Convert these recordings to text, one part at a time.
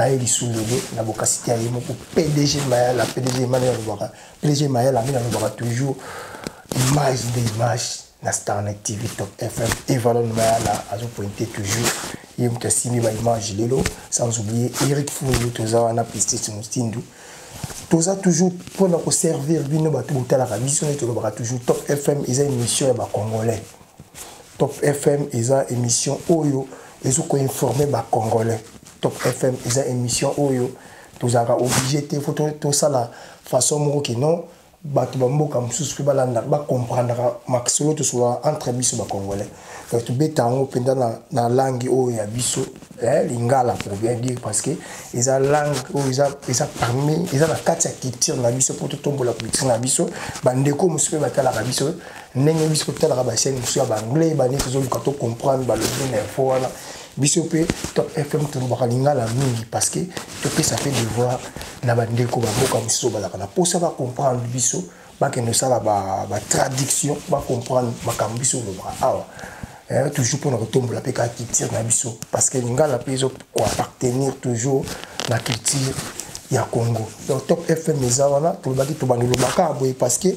na yeli soulele na bokasiti ya yemo pour PDG Mayala PDG Emmanuel Lobaka PDG Mayala mina lobaka toujours image des images na Starnet TV Top FM et Valon Mayala azo pointer toujours yem tasimi ba image lelo sans oublier Eric Foulou toza na piste Mustindu toza toujours pour nous servir bino bato botala ka mission et lobaka toujours Top FM eza émission ya ba congolais Top FM eza émission oyo ezo ko informer ba congolais Top FM eza émission oyo tozaka obligé te faut to ça la façon moko que non bato bamboka mususu pe balanda ba comprendre maxolo to soit entre biso ba congolais donc to beta ngo penda na langue oyo ya biso lingala pour bien dire parce que eza langue oyo eza parmi eza na kati ya culture na biso pour to tombola culture na biso bandeko mususu pe batala ka biso ndenge biso ko tala ka ba chaîne mususu ya ba anglais ba ne to zo comprendre ba le info wana biso pe Top FM to ba lingala mingi parce que to pe ça fait devoir na bandeko ba boka mususu ba la pour ça va comprendre biso ba que nous ça ba traduction ba comprendre makambo biso lo ba awa toujours pour nous retomber la péka culture na biso parce que lingala pe zo ko appartenir toujours la culture ya Congo donc Top FM ezana pour baki to bangelo makabo parce que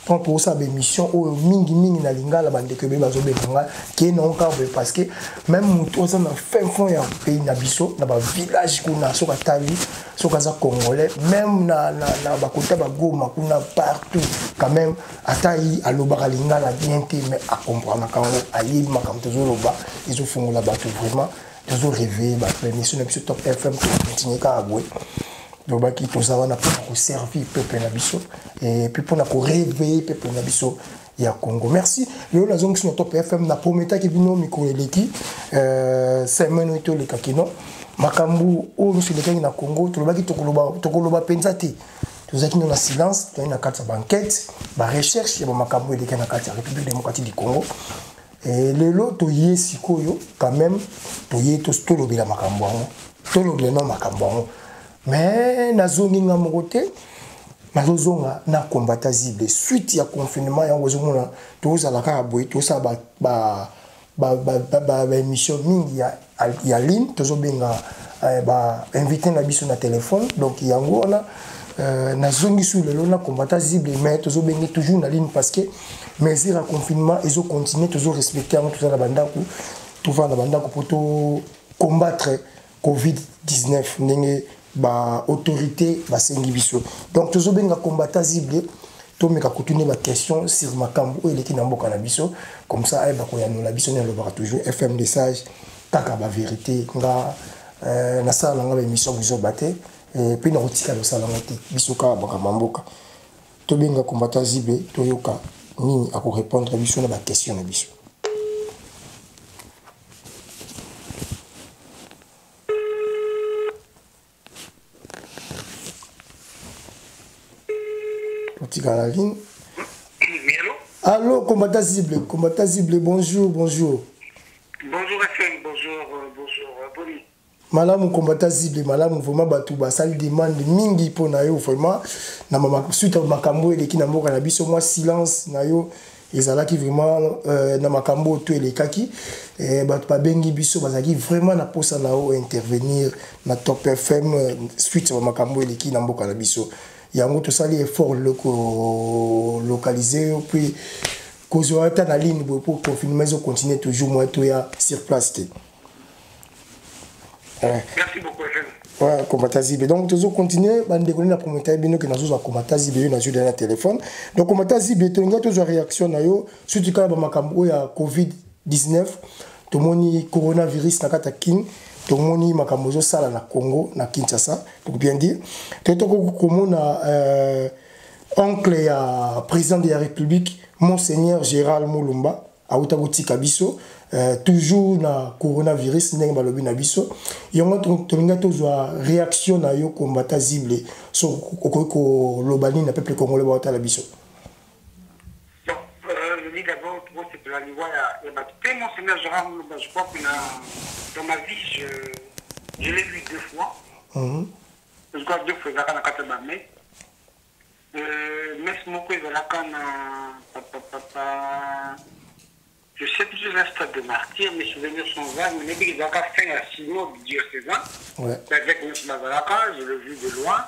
quand pour ça émission o mingi na lingala bandeko be bazo benga ke non kabo parce que même muto za na fin fond ya pays na biso na ba village kuna soka tali soka za congolais même na bakota ba goma kuna partout quand même atai alobaka lingala bien te mais à comprendre quand ayi makamto zo loba ils ont fongola bato vraiment ils ont rêvé ba émission na biso Top FM pour continuer ka aboué donc baki to ça wana pour servir peuple na biso et puis pour na ko réveiller peuple na biso ya Congo merci yo la zone sur Top FM na prometa ki bino miko eleki c'est meno to le kakino makambu o nous sur le na Congo to baki to koloba penza te to zaki na silence to na kati banquette ba recherche ya makambu eleki na kati ya République démocratique du Congo et lelo to yesikoyo quand même to yeto to lobela makambu to lobela makambu mais nazongi nga mokote nazozonga na combattre zible suite ya confinement ya ngozomona tozala ka boy tosa ba émission mingi ya ligne tozobenga ba invité na biso na téléphone donc yango na nazongi sous le na combattre zible mais tozobenga toujours na ligne parce que mesures à confinement ils ont continué toujours respecter en tout ça la bandako tout va la bandako pour to combattre Covid-19 ndenge ba autorité ba sengi biso donc tozo benga combattant zible to meka continuer ba question sur makambo eleki na mboka na biso comme ça ay ba ko ya no la biso ne lo ba toujours FM des sages taka ba vérité nga na sala nga ba émission vous baté et puis na rotika lo sala ngati biso ka ba mboka to benga combattant zible to yoka nini ako répondre biso na ba question na biso. La ligne. Allô, combattant cible, bonjour. Bonjour FM, bonjour, Boni. Madame combattant cible, madame vraiment Batouba, ça lui demande mingi pour nayo vraiment. Na mama suite à makambo et qui na mboka na biso moi silence nayo ezala qui vraiment na makambo to les kaki et bat pa bengi biso bazaki vraiment na posa nao intervenir na Top FM suite à makambo et qui na mboka na biso. Il y a un autre effort localisé puis cause de la ligne pour confirmer ils continuer toujours moi tout sur place. Merci beaucoup. Ouais, combattant zibe. Donc toujours continuer bande déconner la promoteur bino que nazo za combattant zibe na jeu dans le téléphone. Donc combattant zibe to nga toujours réaction na yo surtout quand ba makambo ya Covid-19 to moni coronavirus na kata king tomoni makambo zo sala na Congo na Kinshasa pour bien dire toko komona oncle ya président de la République monseigneur Gérald Mulumba auta botika biso toujours na coronavirus ndenge balobi na biso yongo tolinga tozwa réaction na yo combattant zible so ko lobani na peuple congolais ba la biso. Je dis d'abord c'est de la loi ya monseigneur Gérald Mulumba je crois que dans ma vie, je l'ai vu 2 fois. Je crois 2 fois, dans la Katabamé. Mais ce mot que je l'ai je sais plus sur un stade de martyr, mes souvenirs sont vagues, mais il y a fait un synode diocésain, avec M. Bazalaka, je l'ai vu de loin.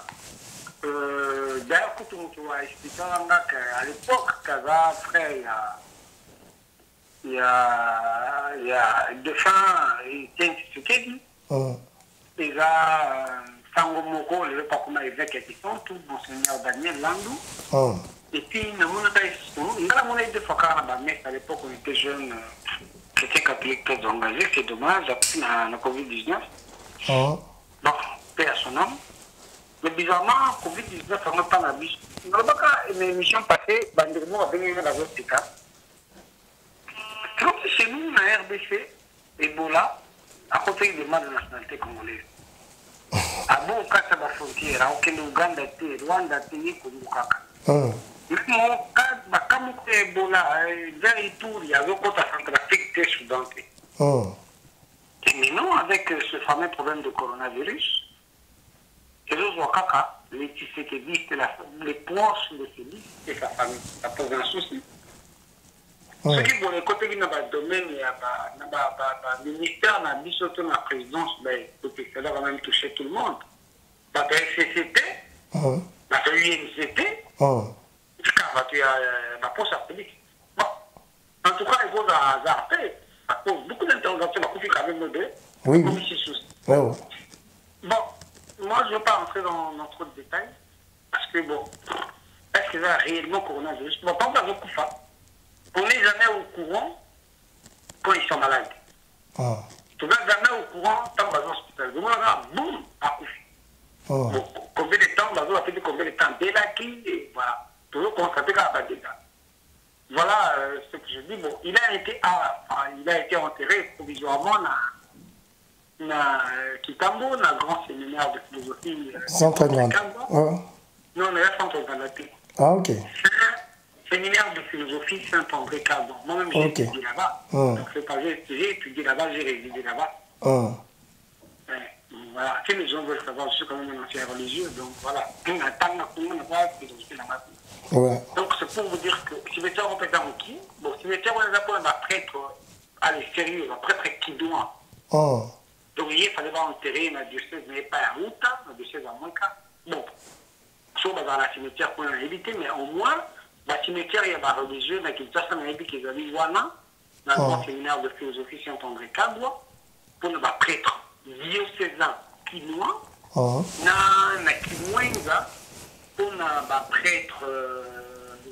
D'ailleurs, quand on a expliqué qu'à l'époque, Kaza, frère, il y a deux fins, il tient ce qu'il dit. Il y a Sango Moko, je ne sais pas comment évêque qui sont, tout Monseigneur Daniel Landou. Et puis, il y a mon deux fois à l'époque, on était jeunes, chrétiens catholiques très engagés, c'est dommage, après la Covid-19. Bon, paix à son nom. Mais bizarrement, Covid-19, on n'a pas la vie. Dans une émission passée, Bandirmo a venu dans la voie de quand chez nous, on a RBC, Ebola, à côté des de nationalité congolaise. À bon cas, ça va frontière, à aucun Ouganda, Rwanda, Congo, Kaka. Mais mon cas, comme Ebola, vers Ituri, il y avait autre centrafrique Soudan. Et maintenant, avec ce fameux problème de coronavirus, les autres Kaka, les Tshisekedi, les proches de Félix et sa famille, ça pose un souci. Ce qui est côté qui n'a pas de domaine, il y a un ministère, la présidence, ça va même toucher tout le monde. La FCCT, la UNCT, la poste à Félix. Bon, en tout cas, il faut hasarder. Ça pose beaucoup d'interrogations, il faut quand même de. Oui. Bon, moi, je ne veux pas rentrer dans trop de détails, parce que bon, est-ce qu'il y a réellement coronavirus? Bon, tant qu'on va on n'est jamais au courant quand ils sont malades. Tu n'es jamais au courant tant que tu es en hospital. Donc, boum, à coucher. Combien de temps, on a fait combien de temps dès la crise, et voilà. Toujours constater qu'il n'y a pas de dégâts. Voilà ce que je dis. Bon, il a été enterré provisoirement dans Kitambo, dans le grand séminaire de philosophie. Centre Grande. Non, mais là, Centre Grande. Ah, ok. Séminaire de philosophie Saint-André Cardon. Moi-même, j'ai étudié là-bas. Donc, c'est pas j'ai étudié là-bas, j'ai résidé là-bas. Voilà. Si les gens veulent savoir, je suis quand même un ancien religieux, donc voilà. On attend n'a pas philosophie là-bas. Donc, c'est pour vous dire que si les gens ont fait un qui, bon, si les gens ont fait un prêtre, allez, sérieux, un prêtre qui doit. Donc, il fallait pas enterrer dans le diocèse, mais pas à Outa, dans le diocèse à Mouika. Bon, sauf dans la cimetière qu'on a évité, mais au moins, le cimetière, il y a des religieux, mais qui ont dit qu'ils avaient Wana, dans le grand séminaire de philosophie Saint-André Kaboua, pour nos prêtres diocésains quinois, na Kimwenza, pour nos prêtres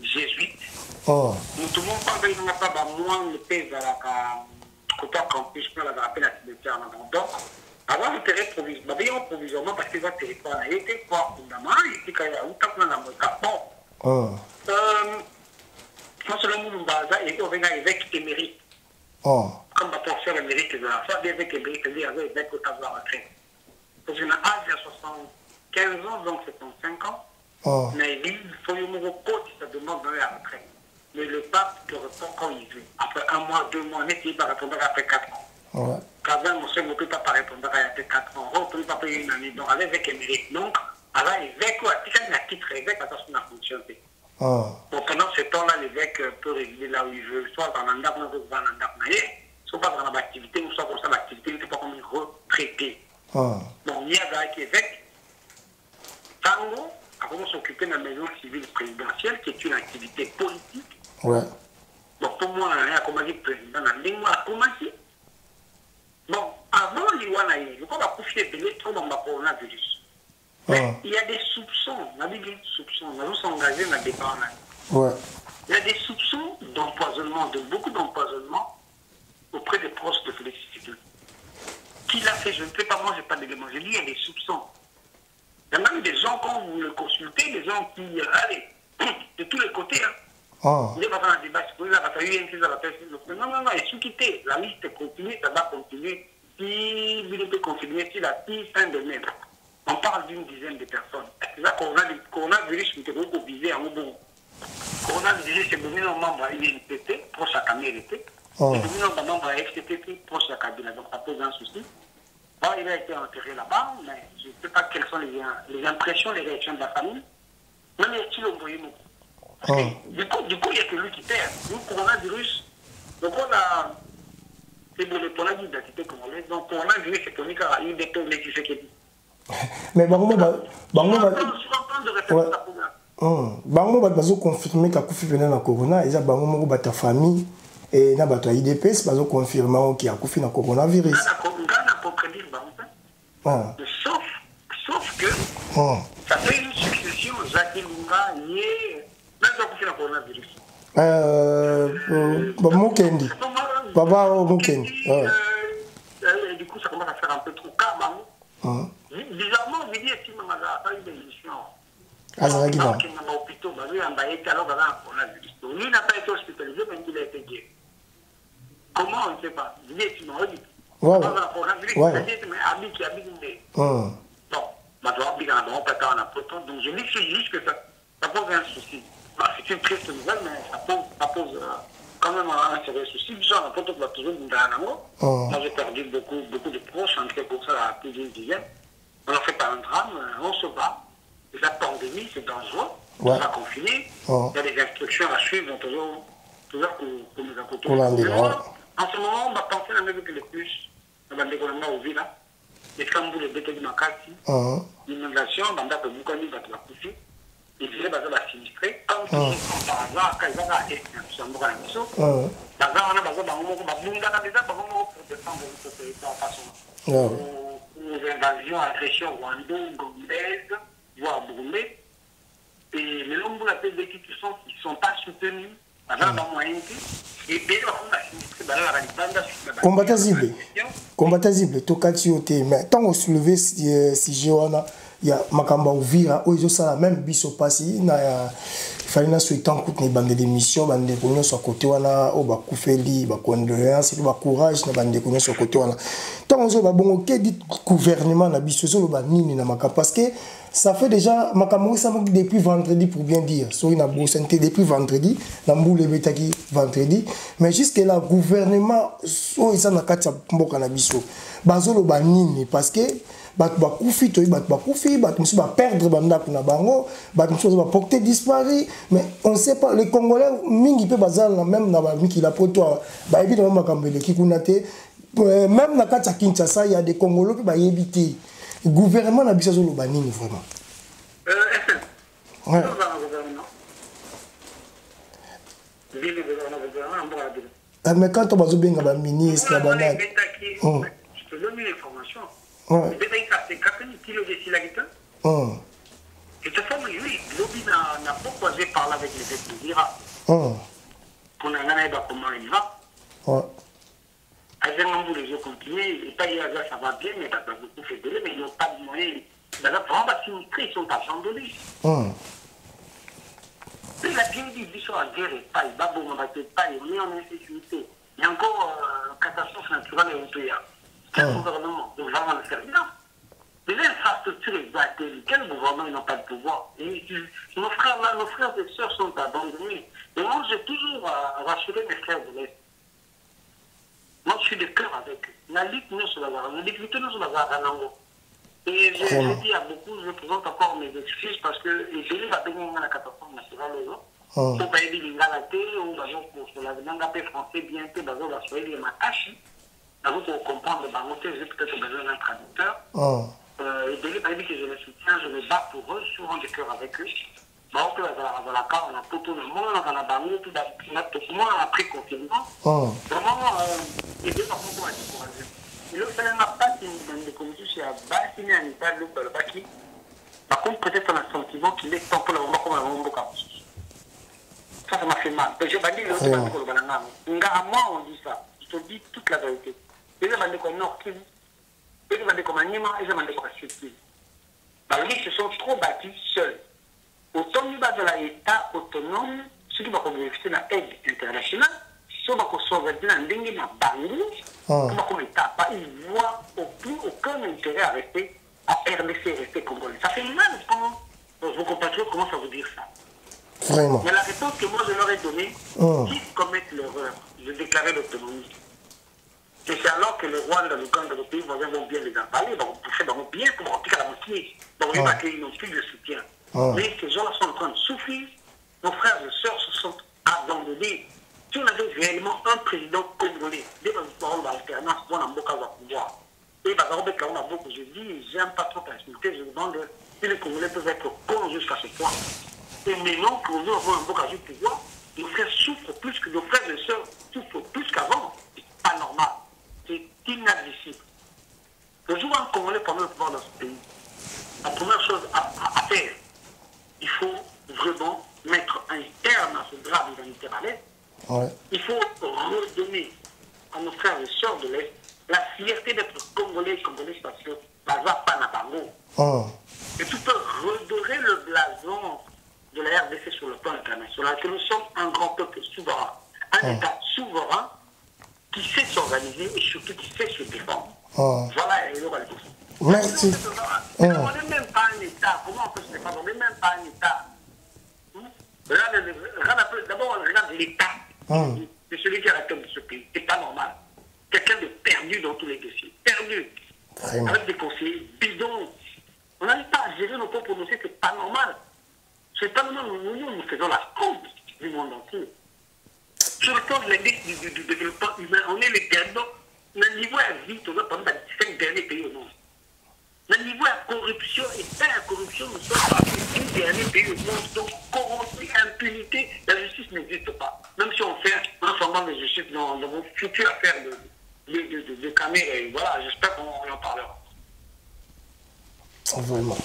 jésuites. Nous tout le monde parle qu'il n'y a pas moins de paix à la côté campus pour la rappeler la cimetière. Donc, avant le territoire provisoirement, parce que le territoire a été fort fondamentalement, et puis quand il y a un temps dans le Japon. Non seulement nous et on vient avec émérite. Comme la portion émérite de la fois, avec émérite, il y avait avec au tableau à retraite. Donc, une âge de 75 ans, donc 75 ans. Mais il faut y avoir côté, ça demande d'aller à la retraite. Mais le pape te répond quand il veut. Après un mois, 2 mois, net, il va répondre après 4 ans. Quand même, mon seul ne peut pas répondre après 4 ans. On ne peut pas payer une année. Donc, avec émérite. Donc, alors, l'évêque, il a titre évêque, attention, on a fonctionné. Bon, pendant ce temps-là, l'évêque peut réguler là où il veut, soit dans l'andap, soit pas dans l'activité, ou soit comme ça, l'activité n'était pas comme une retraité. Bon, il y a avec l'évêque, Tango a commencé à s'occuper de la maison civile présidentielle, qui est une activité politique. Bon, pour moi, il a commencé président dans la ligne, a commencé. Bon, avant l'Iwana, je crois qu'on va confier de l'électron dans le coronavirus. Mais il y a des soupçons, on a dit des soupçons, on va s'engager dans le débat. Il y a des soupçons d'empoisonnement, de beaucoup d'empoisonnement auprès des proches de Félix Tshisekedi. Qui l'a fait, je ne sais pas, moi je n'ai pas d'éléments. Je dis il y a des soupçons. Il y a même des gens, quand vous le consultez, des gens qui, allez, de tous les côtés, il va faire un débat, il va faire UNC, ça va faire non, il faut quitter. La liste continue, ça va continuer. Si vous peut continuer, si la fin de mai. On parle d'une dizaine de personnes. C'est ça, coronavirus, nous devons viser en bon. Coronavirus, c'est devenu un membre à l'INPT, proche à Kamérité. C'est devenu un membre à FCTP, proche à Kabila. Donc, ça pose un souci. Bon, il a été enterré là-bas, mais je ne sais pas quelles sont les impressions, les réactions de la famille. Même est-il envoyé mon. Du coup, il n'y a que lui qui perd. Le coronavirus, Donc on a, c'est pour la identité congolaise, donc on a vu c'est pour qu'il y a eu des taux qui fait qu'il mais bango de référence bango bazo confirmer ka kufi pena na corona eza bango moko bata famille et na bato IDPS bazo confirmer ki a kufi na coronavirus. Ngana pour prédire bango. Sauf que ça fait une succession Jacques Lunga Yé même ça kufi na coronavirus. Mukendi. Papa Mukendi. Du coup ça commence à faire un peu trop calme. Bizarrement, on dit que on a eu des émissions. Il n'a pas été hospitalisé, mais il a été guéri. Comment on ne sait pas. Il dit que donc je dis juste que ça pose un souci. C'est une triste nouvelle, mais ça pose quand même un sérieux souci. Déjà, on a toujours moi j'ai perdu beaucoup de proches, en fait pour ça à plus d'une dizaine. On n'en fait pas un drame, on se bat. La pandémie, c'est dangereux, on va confiner. Il y a des instructions à suivre, donc toujours pour nous accompagner. En ce moment, on va penser à la même que le plus, on va décollement au villa. Les Kambou, les bétés de Makati, l'inondation, on va dire que Moukani va te la pousser. Et puis, on va sinistrer. Comme si, par hasard, quand ils vont aller à la mission, par hasard, on a besoin pour défendre notre territoire façon. Aux invasions, agressions rwandaises, gomaises, voire burundais. Et les longs la paix d'équipe qui ne sont pas soutenus. Et combattant zible, tokati ote, mais tant on soulevé si Joana, il y a Makamba Ouvira, où ça la même biso passé, il fallait na souhaiter en coup de bande d'émission, bande de connexion sur côté wana, au bas koufeli, bas condoléances, bas courage, na bande de connexion sur côté wana. Tant on a bon ok dit gouvernement na biso so le bas nini na Makamba parce que ça fait déjà Makamba ça depuis vendredi pour bien dire, so il a bossé depuis vendredi, na mboule betaki vendredi, mais jusque là gouvernement so ils na kati mboka na biso, bazo le bas nini parce que bat bakufi to bat bakufi bat musu ba perdre banda kuna bango bat musu ba porter disparu mais on sait pas les Congolais mingi pe bazal na même na ba miki la poto ba ebi na makambele ki kuna te même na kati ya Kinshasa il y a des Congolais pe ba yebité gouvernement na biso zo lo banini vraiment ouais mais quand on va benga ba ministre la banane je te donne une information. C'est 40 kilos de silarita. Et cette femme, lui, Lobby n'a pas posé parler avec les États-Unis. Pour n'a pas comment il va. Avec les yeux continuer, et pas y avoir ça va bien, mais pas beaucoup fédéré, mais ils n'ont pas de moyens. D'ailleurs, pour avoir ils sont à Chandelier. Il a bien dit, ils sont en guerre et pas, ils babou, on va pas, on est en insécurité. Il y a encore catastrophe naturelle et autoyard. Quel gouvernement ne va en faire rien? Les infrastructures éclatées, quel gouvernement n'ont pas de pouvoir? Et nos frères et sœurs sont abandonnés. Et moi, j'ai toujours rassuré mes frères de l'Est. Moi, je suis de cœur avec eux. La lutte, nous, sur la lutte, nous, sur la Garanango. Et je dis à beaucoup, je présente encore mes excuses parce que je n'ai pas béni la catastrophe nationale. Il faut pas aider les Galatés, ou pour la langue français, bien que dans la soirée, les Makashi. Vous pour comprendre, j'ai peut-être besoin d'un traducteur. Et dès que je les soutiens, je me bats pour eux, souvent de cœur avec eux. On a tout le monde, on a banni, tout le monde a pris confinement. Vraiment, et deux parents pour encourager. Et le fait n'a pas dans les commissions, c'est à bassiner un état de le baki. Par contre, peut-être on a le sentiment qu'il est temps pour le moment comme un moment beaucoup. Ça m'a fait mal. Je vais dire le banana. Moi, on dit ça. Je te dis toute la vérité. Et les bandits comme Nord Kivu, et les bandits comme Anima, et les bandits comme Sud Kivu. Ils se sont trop battus seuls. Autant du bas de l'État autonome, ceux qui vont bénéficier de l'aide internationale, ceux qui vont sauvegarder dans l'Ingue, dans Bangui, ils voient aucun intérêt à rester, à RDC, rester congolais. Ça fait mal quand vos compatriotes commencent à vous dire ça. Vraiment. Mais la réponse que moi je leur ai donnée, s'ils commettent l'erreur, je déclarais l'autonomie. Et c'est alors que le Rwanda, le Uganda, le pays voisins vont bien les emballer, vont bien pour remplir la moitié. Donc ils n'ont plus de soutien. Mais ces gens-là sont en train de souffrir. Nos frères et sœurs se sont abandonnés. si on avait réellement un président congolais, dès que nous parlons d'alternance, on a beaucoup à pouvoir. Et je dis, j'aime pas trop insulter, je demande si les Congolais peuvent être cons jusqu'à ce point. Et maintenant que nous avons un beaucoup à pouvoir, nos frères souffrent plus que nos frères et sœurs souffrent plus qu'avant. C'est pas normal. C'est inadmissible. Le jour où un Congolais prend le pouvoir dans ce pays, la première chose à faire, il faut vraiment mettre un terme à ce drame humanitaire à l'Est. Ouais. Il faut redonner à nos frères et sœurs de l'Est la fierté d'être Congolais parce que la Zapa n'a pas mot. Et tu peux redorer le blason de la RDC sur le plan international, que nous sommes un grand peuple souverain, un État souverain qui sait s'organiser et surtout qui sait se défendre. Voilà, et merci. On n'est même pas un État. Comment on peut se défendre? On n'est même pas un État. D'abord, on regarde l'État de celui qui est à la tête de ce pays. C'est pas normal. Quelqu'un de perdu dans tous les dossiers. Perdu. Vraiment. Avec des conseillers bidons. On n'arrive pas à gérer nos propres dossiers, c'est pas normal. C'est pas normal. Nous faisons la honte du monde entier. Sur le plan de l'indice du développement humain, on est les perdants. Le niveau est vite, on a parmi les 5 derniers pays au monde. Le niveau de corruption et pas la corruption, nous sommes parmi les 10 derniers pays au monde. Donc, corruption, impunité, la justice n'existe pas. Même si on fait un semblant de justice dans vos futures affaires de caméras, et voilà, j'espère qu'on en parlera. Vraiment.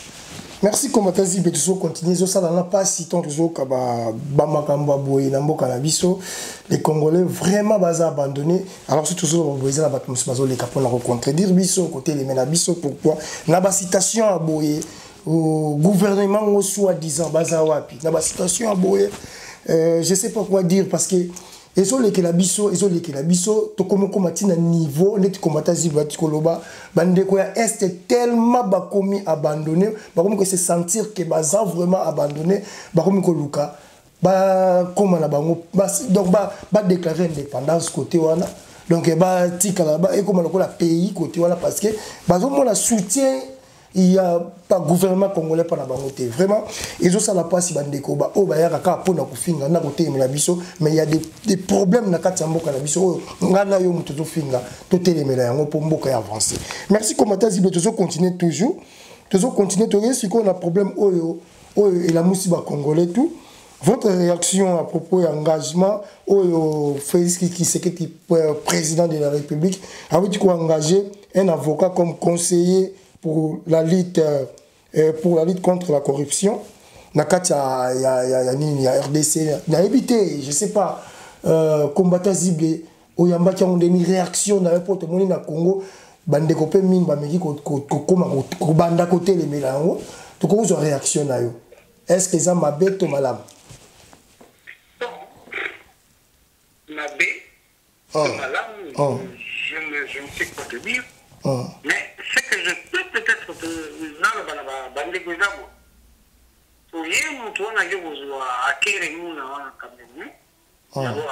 Merci Komata Zibe, tu peux continuer. Ça n'a pas si tant que les Congolais vraiment abandonnés. Alors si tu as contredire Bisso côté les Menabiso, pourquoi la citation à Boye au gouvernement soi-disant Bazawapi, la citation à Boye, je sais pas quoi dire parce que ils ont les biso, to comme combattre niveau net combattre Ziba Tikoloba, bande quoi est tellement bakomi abandonné, bakomi que se sentir que baza vraiment abandonné, bakomi ko luka, ba comme na bango, donc ba déclarer indépendance côté wana, donc ba tika ba et comme la pays côté wana parce que bazo mon la soutien. Il n'y a pas de gouvernement congolais pour la bangote. Vraiment, ils ont ça la place, mais il y a des problèmes dans le avancer. Merci, commentaire, si vous continuez toujours. Toujours continuer, si on a un problème, et la moussiba congolais, tout. Votre réaction à propos de l'engagement, Félix Tshisekedi, président de la République, avez-vous engagé un avocat comme conseiller pour la lutte contre la corruption? Il y a RDC, il y a évité, je ne sais pas, combattant Ziblé, il y a une réaction dans le porte-monnaie na Congo, bande copé mine bameki ko banda côté les mélango, to ko une réaction na yo. Est-ce que ça m'a bête ou malam? Mabé, malam, je ne sais pas te dire. Mais ce que je peux peut-être te dire,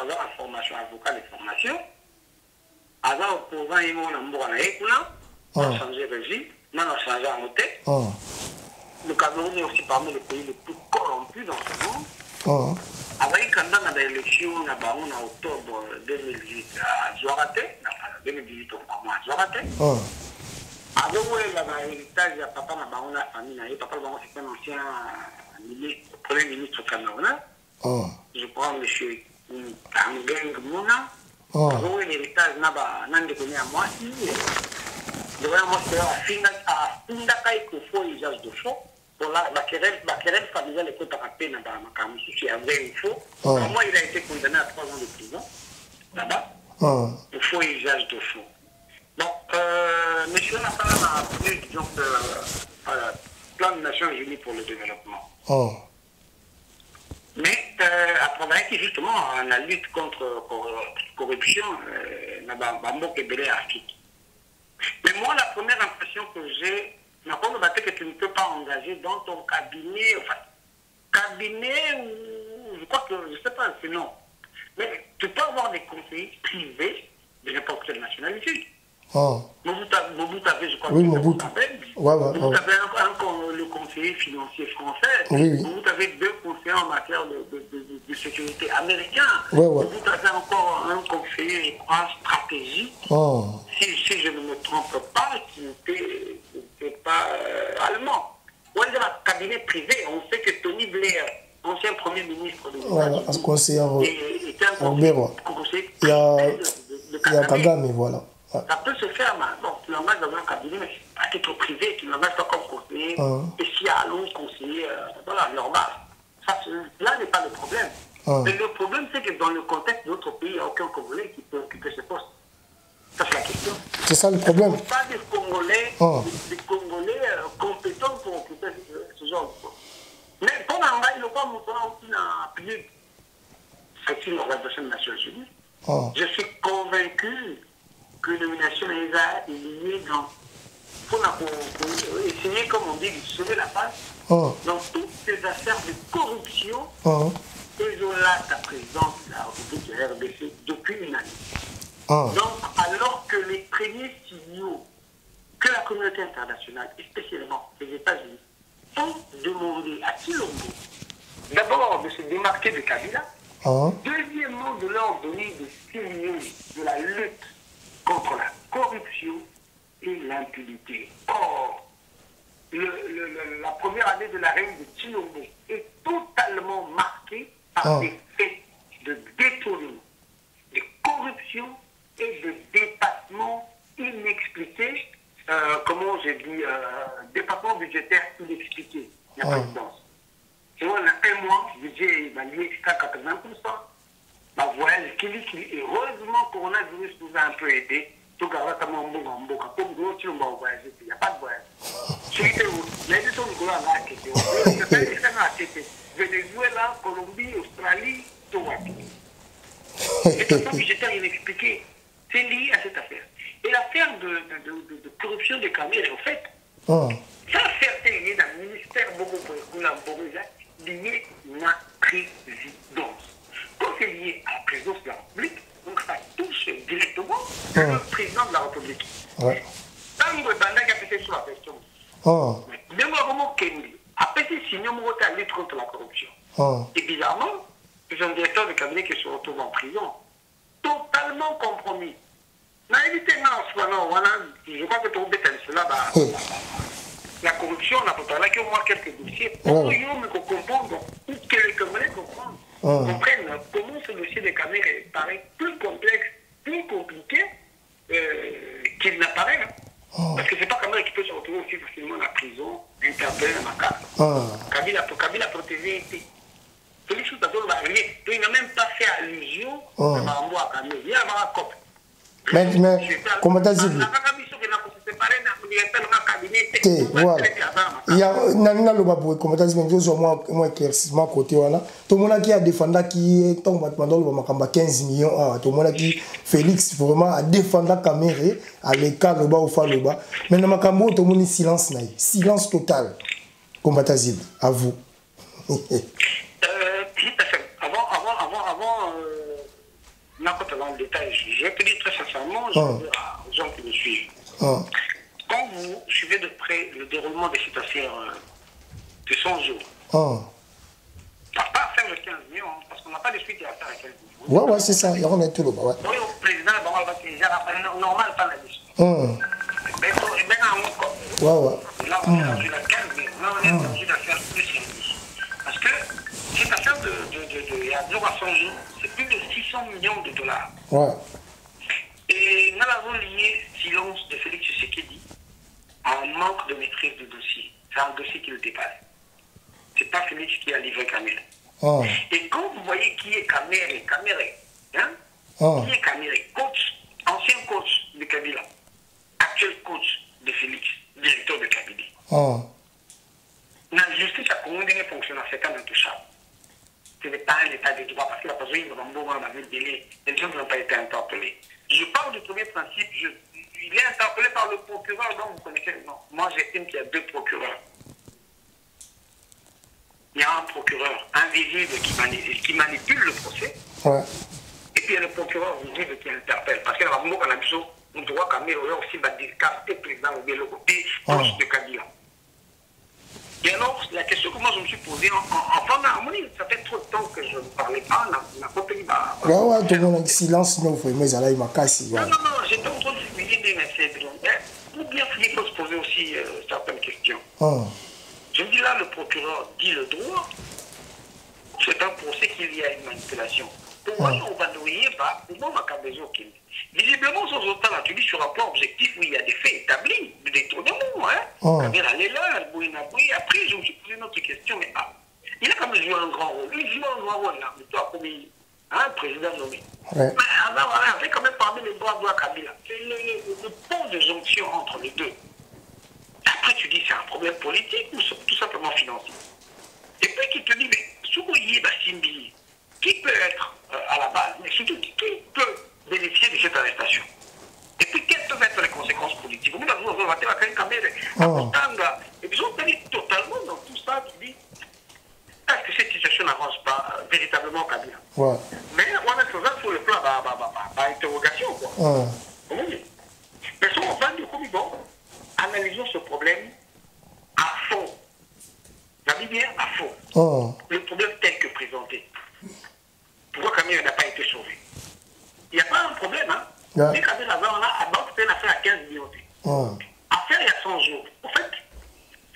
la formation avocat de formation, avant opposant il a changé de régime, on a changé en hôtel. Le Cameroun est aussi parmi les pays les plus corrompus dans ce monde. Avec quand on a des élections en octobre 2018 à Zouarate, 2018 à Zouarate. Avant, il y avait l'héritage de papa, la famille, papa, c'est un ancien ministre, premier ministre camerounais. Je prends M. Tangeng Mouna. Avant, l'héritage n'a pas de à moi. Je vais montrer à Fundakai qu'il faut usage de faux. Pour la querelle familiale est contre la peine dans ma caméra, c'est un vrai faux. Moi, il a été condamné à 3 ans de prison. Là-bas. Il faut usage de faux. Donc, monsieur n'a pas appelé, disons, plan des Nations Unies pour le développement. Mais, à travers justement la lutte contre la corruption, n'a pas beaucoup de Afrique. Mais moi, la première impression que j'ai, c'est que tu ne peux pas engager dans ton cabinet, enfin, cabinet ou, je crois que, je ne sais pas le nom, mais tu peux avoir des conseillers privés de n'importe quelle nationalité. Mobutu avait, je crois, oui, Mobutu. Mobutu avait le conseiller financier français. Mobutu avait 2 conseillers en matière de sécurité américains. Mobutu avait encore un conseiller, je crois, stratégique. Si je ne me trompe pas, qui n'était pas allemand. Ouais, dans le cabinet privé, on sait que Tony Blair, ancien premier ministre de l'État, était un conseiller de Kagame, voilà. Ça peut se faire, mais bon, tu l'engages dans un cabinet, mais à titre privé, tu l'engages pas comme conseiller spécial ou conseiller, voilà, normal. Ça, là n'est pas le problème. Mais le problème, c'est que dans le contexte de notre pays, il n'y a aucun Congolais qui peut occuper ce poste. Ça, c'est la question. C'est ça le problème. Il n'y a pas de Congolais, compétents pour occuper ce genre de poste. Mais pour l'engager, il n'y a pas mon appuyé. C'est une organisation des Nations Unies. Je suis convaincu que la nomination est liée pour essayer, comme on dit, de sauver la face dans toutes ces affaires de corruption que Zola, la présidence de la République de la RDC, depuis une année. Donc, alors que les premiers signaux que la communauté internationale, et spécialement les États-Unis, ont demandé à Tshilombo, d'abord de se démarquer de Kabila, deuxièmement de leur donner des signaux de la lutte contre la corruption et l'impunité. Or, la première année de la règne de Tshilombo est totalement marquée par des faits de détournement, de corruption et de dépassement inexpliqué, comment j'ai dit, dépassement budgétaire inexpliqué, la présidence. Et on a un mois, le budget est évalué jusqu'à 80%. Ma voyage, heureusement, le coronavirus nous a un peu aidé. Tout le monde comme nous, il n'y a pas de voyage. Venezuela, Colombie, Australie, tout va bien. Dépassement budgétaire inexpliqué. C'est lié à cette affaire. Et l'affaire de corruption des caméras, en fait, ça fait lié dans le ministère lié à la présidence. Quand c'est lié à la présidence de la République, donc ça touche directement le président de la République. Tant que Banda qui a fait sur la question, même comment Kendi a fait signer à lutte contre la corruption. Et bizarrement, c'est un directeur de cabinet qui se retrouve en prison, totalement compromis. Je crois que tout le monde la corruption, on a parlé qu'au moins quelques dossiers. Pour nous comprendre, ou que les Congolais comprennent comment ce dossier des caméras paraît plus complexe, plus compliqué qu'il n'apparaît. Parce que ce n'est pas Kamara qui peut se retrouver aussi facilement dans la prison, interpellé dans ma carte. Kabila protégé était. Félix Tshisekedi va arriver. Il n'a même pas fait allusion à Marambo à Kamara. Il y a un cop. Mais comment t'as dit? Il y a un loba comme t'as dit, mais moi éclaircissement côté voilà. Tout le monde qui a défendu qui est tant maintenant le 15 millions. Tout le monde qui Félix vraiment a défendu Kamere à l'écart le bas au fa le bas. Mais dans Makambo tout le monde silence naï, silence total. Comme t'as dit, à vous. Avant, le détail, je vais te dire très sincèrement, je vais dire aux gens qui me suivent. Quand vous suivez de près le déroulement de cette affaire de 100 jours, pas faire le 15 millions, parce qu'on n'a pas de suite à faire à 15 millions. Ouais, c'est ça, il y aura un tout le bas. Oui, au président, normal, pas la mission. Mais là, on est dans une affaire, mais là, on est dans une affaire plus sérieuse. Parce que cette affaire il y a 0 à 100 jours, c'est plus de 600 millions de dollars. Et nous avons lié silence de Félix Tshisekedi à un manque de maîtrise du dossier. C'est un dossier qui le dépasse. Ce n'est pas Félix qui a livré Kamere. Et quand vous voyez qui est Kamere, qui est Kamere, coach, ancien coach de Kabila, actuel coach de Félix, directeur de cabinet. La justice a comment fonctionné, c'est un intouchable. Ce n'est pas un état de droit, parce que la personne on avait délai, les gens n'ont pas été interpellés. Je parle du premier principe, il est interpellé par le procureur, donc vous connaissez le nom. Moi, j'estime qu'il y a 2 procureurs. Il y a un procureur invisible qui manipule le procès, et puis il y a le procureur visible qui interpelle. Parce que la Mambo, on a besoin on doit quand même aussi discarter président de l'autre côté, proche de Kabila. Et alors, la question que moi je me suis posée, en fin d'harmonie, ça fait trop de temps que je ne parlais pas, on n'a pas tenu à... Ouais, tout le monde a silence, non, mais ça là, il m'a cassé. Non, j'étais en train de fouiller des messages. Pour bien fouiller, il faut se poser aussi certaines questions. Je me dis là, le procureur dit le droit, c'est un procès qu'il y a une manipulation. Pour moi, on va nous dire, pour moi, on a besoin qu'il. Visiblement, sans autant, là, tu dis sur un plan objectif où il y a des faits établis, de détournement, hein. C'est-à-dire, elle est là, elle bouille, après, je me suis posé une autre question, mais il a quand même joué un grand rôle. Il joue un grand rôle, là, mais toi, comme président nommé. Ouais. Mais avec quand même parmi les bras de Kabila. C'est le pont de jonction entre les deux. Après, tu dis, c'est un problème politique ou tout simplement financier. Et puis, tu te dis, mais Soukoye Bassimbi, qui peut être à la base, mais surtout, qui peut bénéficier de cette arrestation? Et puis, quelles peuvent être les conséquences politiques? Vous avez et puis, on dit totalement dans tout ça, tu dis, est-ce que cette situation n'avance pas véritablement au Kabila? Ouais. Mais on a fait ça sur le plan d'interrogation, quoi. Comment dire? Mais si on va du coup, bon, analysons ce problème à fond. Ça dit bien à fond. Le problème tel que présenté. Pourquoi Kabila n'a pas été sauvé? Il n'y a pas un problème, hein? Mais Kabila, on a fait une affaire à 15 millions. Affaire il y a 100 jours. En fait,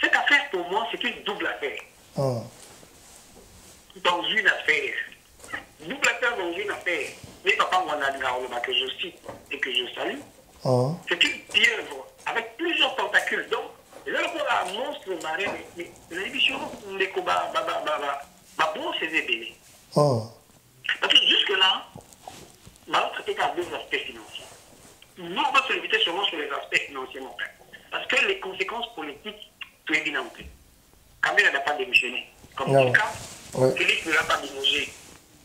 cette affaire pour moi, c'est une double affaire. Dans une affaire. Double affaire dans une affaire. Mais papa Mwanadga, que je cite et que je salue, c'est une pieuvre avec plusieurs tentacules. Donc, là, on a un monstre marin, mais l'émission, les combats, bon, c'est des bébés. Parce que jusque-là, on va traiter à deux aspects financiers. Nous, on va se limiter seulement sur les aspects financiers, mon frère. Parce que les conséquences politiques, sont évidentes. Kabila n'a pas démissionné. Comme dans le cas, Félix ne l'a pas démogé.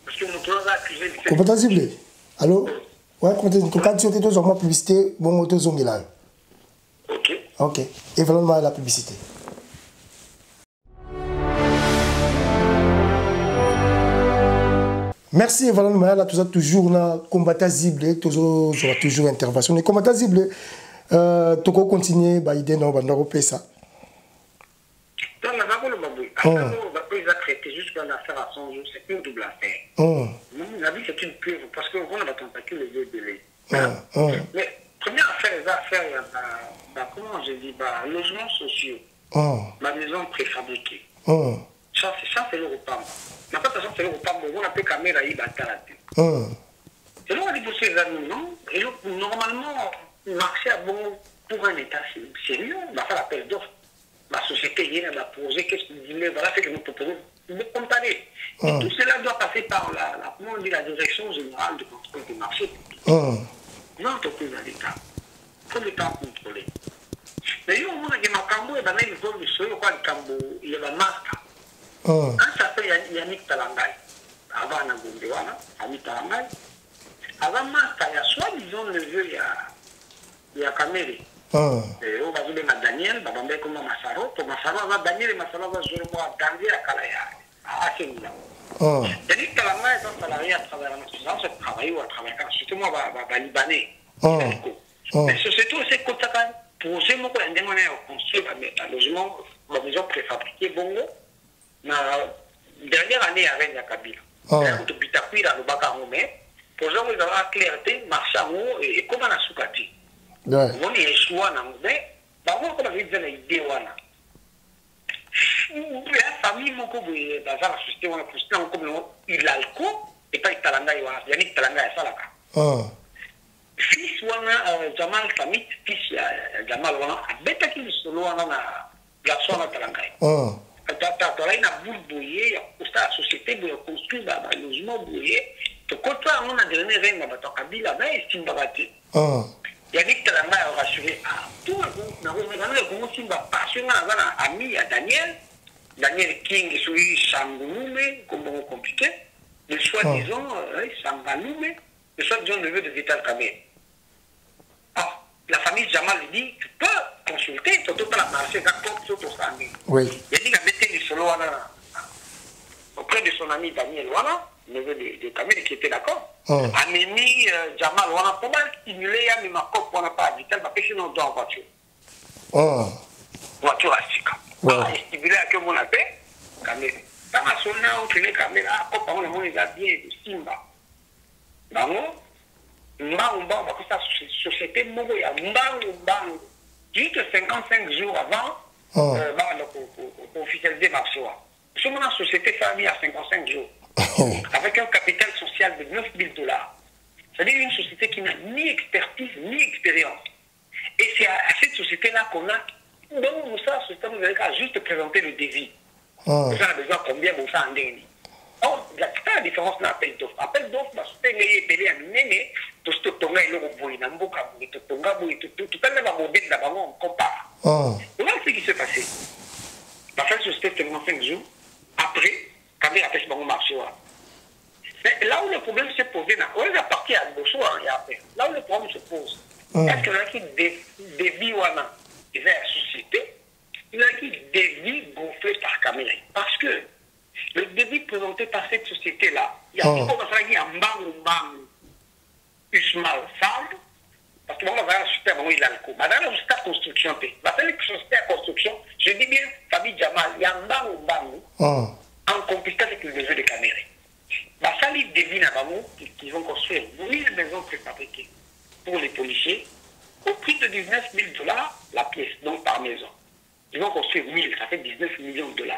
Parce que nous pouvons accuser de fait. Compétence ciblée. Allô? Ouais, quand tu étais dans la publicité, bon, tu es là. Ok. Ok. Et vraiment la publicité. Merci, Valon Mayala, tout ça, toujours na combattant zible, toujours intervention. Les combattants zible, tu peux continuer, bah, idée, non, bah, on va ça. Dans la vague, on va traiter jusqu'à une affaire à 100 jours, c'est une double affaire. La vie, c'est une pieuvre, parce qu'on a tentacule les yeux de l'œil. Mais, première affaire, les affaires, il y a, comment je dis, logements sociaux, ma maison préfabriquée. Ça, c'est le repas. Mais pas de toute façon, c'est le repas, on appelle caméra, il va t'arrêter. Et là, on dit pour ces amis, non? Et donc, normalement, marcher bon pour un État sérieux, on va faire l'appel d'offres. La société va poser qu'est-ce que vous voulez, voilà ce que nous proposons. Vous comparer. Et tout cela doit passer par la direction générale de contrôle des marchés. L'entreprise à l'État. Il faut l'État contrôler. Mais il y a un moment qui m'a cambo et il faut le soyo quoi le cambo, il y a la masque. Quand ça fait Yannick Talangay, avant on a Gondéwana, Yannick Talangay, avant masque, il y a soi-disant neveu, il y a Kamere. On va jouer à Daniel, on va jouer comme Massaro. Pour Massaro, Daniel et Massaro vont jouer à Gandhi à Kalaya, à Sénila. Yannick Talangay est un salarié à travers la société, c'est travailler ou à travailler. Surtout moi, je vais Libanais. Mais surtout, c'est comme ça, pour ces mots, on a construit un logement, une maison préfabriquée, bongo. La dernière année, à Rennes, à Kabila. On a fait le Bakaromé. Pour ça, vous avez clarté, marché en haut et comment on a soukati. On est choix dans le mais, on a vu une idée. La famille, mon coup, dans la société, on a construit comme il a le coup, et pas il talanga, il y a ni talanga, ça là. Fils, on a Jamal famille, fils, Jamal, on a bêta qui est solo, on a garçon, on a talanga. Tu as une boule bouillée, la société a construit un logement bouillé. Tu as on a donné rien à Kabila, mais c'est une bagatelle. Il y a des talents à rassurer. Tout le monde a commencé à passer à ami à Daniel King, celui Sangoulume, comme on compliqué, le soi-disant Sangoulume, le soi-disant neveu de Vital Kamel. La famille Jamal dit, tu peux consulter, tu peux la marcher, tu peux oui. Il a dit qu'il a mis les solo auprès de son ami Daniel Wana, neveu de Kamere, qui était d'accord. Amémi, Jamal, on a pas mal stimulé, mais ma copie, on n'a pas dit, elle m'a pêché dans la voiture. Voiture à Sika. On a stimulé à que mon appel, Kamere. Dans ma zone, on tenait Kamere, on a bien de Simba. Mbango, ça, société, il y a Mbango. Juste 55 jours avant, pour officialiser ma soie. Nous sommes dans la société famille à 55 jours, avec un capital social de 9 000 $. C'est-à-dire une société qui n'a ni expertise ni expérience. Et c'est à cette société-là qu'on a, donc ça, vous avez qu'à juste présenter le devis. Vous avez besoin combien vous ça en dernier. Or, il y a la différence dans l'appel d'offres. L'appel d'offres, c'est payé à Néné, tout ce que tu as eu, tout le monde va modèle là-bas, on compare. Voilà ce qui s'est passé. La fin de société, c'est 5 jours. Après, quand il a fait ce marché, mais là où le problème s'est posé, on est parti à Bosso, là où le problème se pose, est-ce qu'il y a qui dévie ou non, il y a la société, il y a qui dévie gonflé par caméra. Parce que le débit présenté par cette société-là, il y a tout comme ça, Mbang, Usmal, Sable, parce que on va voir super bon, il a le coup. Madame, on start construction, va faire que société à construction, je dis bien, famille Jamal, il y a Mbang, en complicité avec le neveu de Kamere. Bah, ça, les devine à Bamou, qu'ils vont construire 1000 maisons préfabriquées pour les policiers, au prix de 19 000 $ la pièce, donc par maison. Ils vont construire 1000, ça fait 19 millions de $.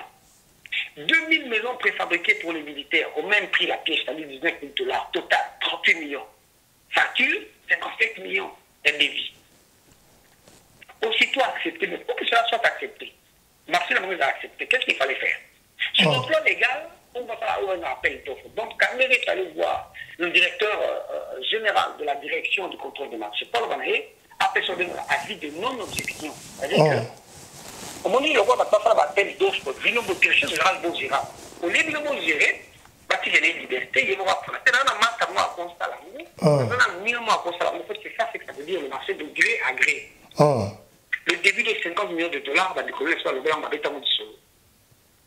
2000 maisons préfabriquées pour les militaires, au même prix la pièce, c'est-à-dire 19 000 $, total 38 millions. Facture, 57 millions d'indévis. Aussitôt accepté, mais pour que cela soit accepté, Marcel Amouz a accepté. Qu'est-ce qu'il fallait faire? Sur le plan légal, on va faire un appel d'offres. Donc, Kamere est allé voir le directeur général de la direction du contrôle des marchés, Paul Vanhé, a fait son avis de non-objection. C'est-à-dire que, au moment où le roi va pas faire l'appel d'offres, il y a une direction générale de Gérard. Au lieu de le gérer, il y a une liberté, il va prendre. C'est un manque à moi à constater. C'est un minimum à constater. En fait, c'est ça, c'est que ça veut dire le marché de gré à gré. Le début de 50 millions de $, va décoller sur le blanc, va être un solo.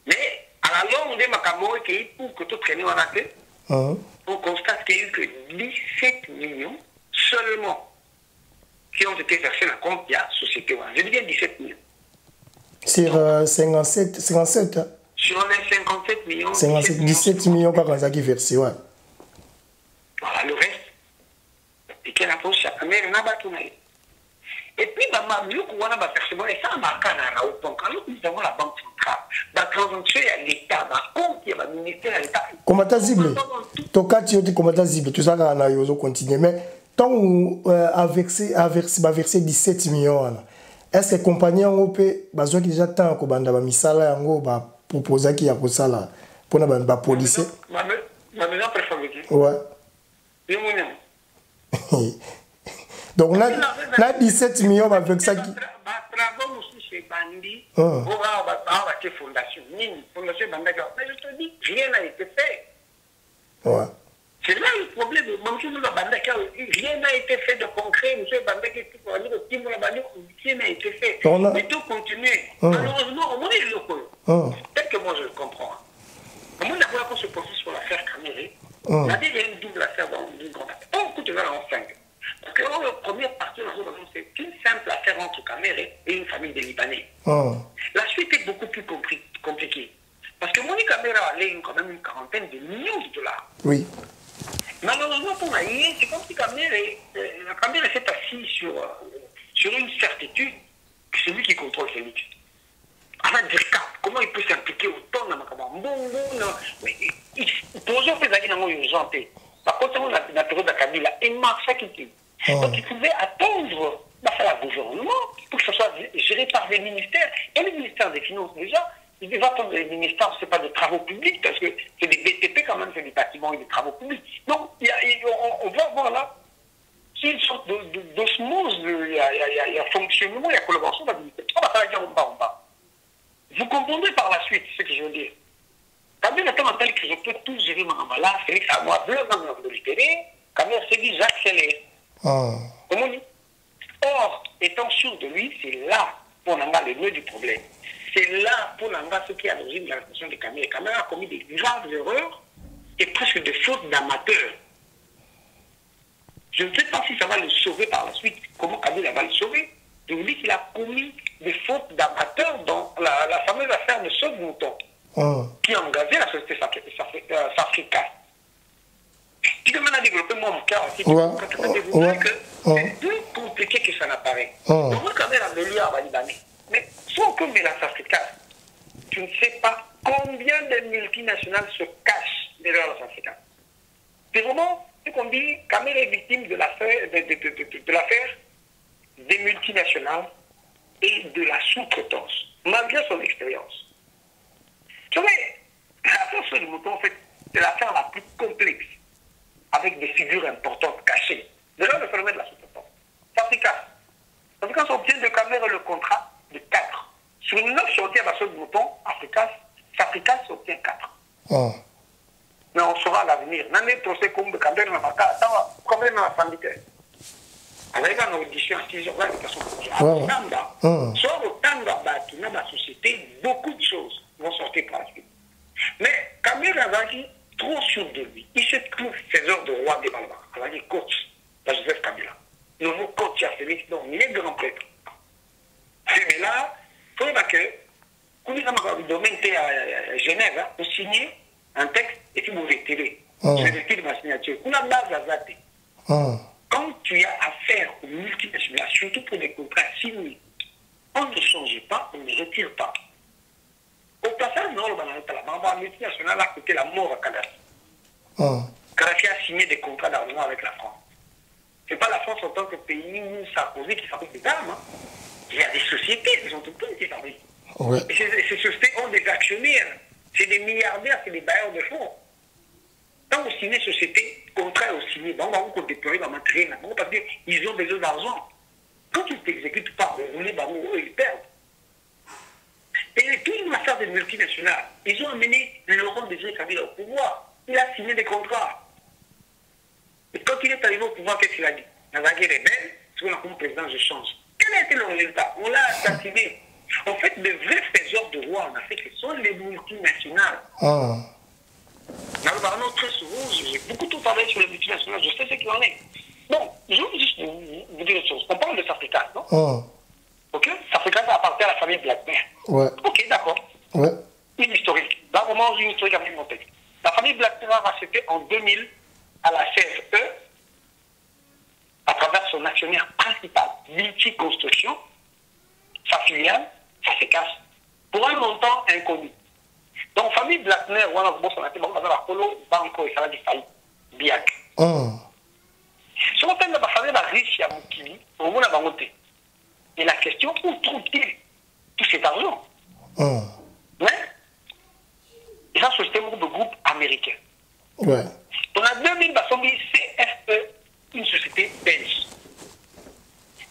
Mais, à la longue, des macamos qui pour que tout traîne en tête, on constate qu'il n'y a eu que 17 millions seulement qui ont été versés dans le compte de la société. Je dis bien 17 millions. Sur 57, sur les 57 millions. 17 millions par an qui versé, ouais. Voilà, le reste. Et qu'il y a la pause, chaque mère, n'a pas tout. Et puis, mieux qu'on a versement, et ça a marqué à Raoult. Quand nous avons la Banque centrale, la transaction est à l'État, dans le compte, il y a le ministère à l'État. Comment t'as ciblé? Ton cas, tu dis comment t'as ciblé? Tout ça, on a continué. Mais tant qu'on a versé 17 millions, est-ce que les compagnies ont besoin qui déjà tant qu'on a misala en proposer qui a pour ça là pour la police? Ma maison préfabriquée. Ouais. Donc on a 17 millions avec ça qui. Travaux aussi chez Bandi, on va faire fondation. Fondation Bandi, mais je te dis, rien n'a été fait. Ouais. C'est là le problème. Rien n'a été fait de concret. Monsieur Bandi, rien n'a été fait. Mais tout continue. Malheureusement, au moins, il le connaît. Peut-être que moi, je le comprends. Au moins, d'abord, qu'on se pose sur l'affaire Kamere, on a dit qu'il y a une double affaire dans une grande affaire. On coûte en 5. Parce que le premier parti, c'est une simple affaire entre Kamere et une famille de Libanais. La suite est beaucoup plus compliquée. Parce que Moni Kamere a quand même une quarantaine de millions de $. Oui. Malheureusement, pour Maïe, c'est comme si Kamere s'est assis sur une certitude que c'est lui qui contrôle ses luttes. Avant de dire comment il peut s'impliquer autant dans le il pose un peu dans l'urgence. Par contre, on a la période de Kabila et Marsa qui tue. Donc, il pouvait attendre la gouvernement pour que ce soit géré par les ministères. Et le ministère des Finances, déjà, il devait attendre les ministères, ce n'est pas de travaux publics, parce que c'est des BTP quand même, c'est des bâtiments et des travaux publics. Donc, on va voir là, c'est une sorte d'osmose, il y a fonctionnement, il y a collaboration. On va faire en bas. Vous comprendrez par la suite ce que je veux dire. Quand même, étant tel que je peux tout gérer mon là, Félix à moi, bleu dans le littéraire, quand même, c'est dit j'accélère. Comment on dit? Or, étant sûr de lui, c'est là pour Nanga le nœud du problème. C'est là pour Nanga ce qui est à l'origine de la répression de Kamere. Kamere a commis des graves erreurs et presque des fautes d'amateurs. Je ne sais pas si ça va le sauver par la suite. Comment Kabila va le sauver? Je vous dis qu'il a commis des fautes d'amateurs dans la fameuse affaire de Sauf Mouton, qui a engagé la société Safrika. Tu demandes à développer mon cœur aussi. C'est plus compliqué que ça n'apparaît. Donc, vous quand même la milliard à Libanais. Mais sans que la Safrika, tu ne sais pas combien de multinationales se cachent derrière la Safrika. C'est vraiment ce qu'on dit, Kamel est victime de l'affaire des multinationales et de la sous-traitance, malgré son expérience. Tu vois, l'affaire sur le mouton, en fait, c'est l'affaire la plus complexe, avec des figures importantes cachées. Déjà, le phénomène de la sous-traitance. Safrika obtient de Kamel le contrat de 4. Sur 9 chantiers à la sur le mouton, Safrika obtient 4. Mais on saura à l'avenir. Dans les procès comme le Kamel, combien de syndicats avec une audition à 6 heures, soit au Tanga, dans la société, beaucoup de choses vont sortir par la suite. Mais Kamel Azaki, trop sûr de lui, il se trouve faiseur de roi des Balbas. Azaki coach, la Joseph Kabila. Nouveau coach à Félix, donc il est grand prêtre. Mais là, il faut que, quand il a le domaine à Genève, vous signez un texte et puis vous retirez. Je retire ma signature. On a base à Zate. Quand tu as affaire aux multinationales, surtout pour des contrats signés, on ne change pas, on ne retire pas. Au passage, non, la multinationale a coûté la mort à Kadhafi. Kadhafi a signé des contrats d'armement avec la France. Ce n'est pas la France en tant que pays où Sarkozy qui fabrique des armes. Il y a des sociétés, des entreprises qui fabriquent. Et ces sociétés ont des actionnaires. C'est des milliardaires, c'est des bailleurs de fonds. Quand vous signez société, contrat est signé, on va vous déployer dans le matériel, parce qu'ils ont besoin d'argent. Quand tu ne t'exécutes pas, vous voulez, eux, ils perdent. Et toute une affaire des multinationales, ils ont amené Laurent Désiré Kabila au pouvoir. Il a signé des contrats. Et quand il est arrivé au pouvoir, qu'est-ce qu'il a dit? Nazaki est rebelle, si on a comme président, je change. Quel a été le résultat? On l'a assassiné. En fait, les vrais faiseurs de roi en Afrique, ce sont les multinationales. Très souvent, j'ai beaucoup trop parlé sur les multinationales, je sais ce qu'il en est. Donc, je veux juste vous dire une chose. On parle de Safrika, non? Ok? Safrika, ça appartient à la famille Blackmer. Ok, d'accord. Une historique. Là, vraiment, une historique avec mon texte. La famille Blackmer a racheté en 2000 à la CFE, à travers son actionnaire principal, Vinci Construction, sa filiale, ça se casse, pour un montant inconnu. Donc, famille Blackner, on a besoin de la Polo, Banco et ça va dire faillite. Biak. Si on parle de la famille de la riche à Moukili, on va la monter. Et la question, où trouve-t-il tout cet argent? Mais, ils ont société de groupe américain. On a 2000 Basombi CFE, une société belge.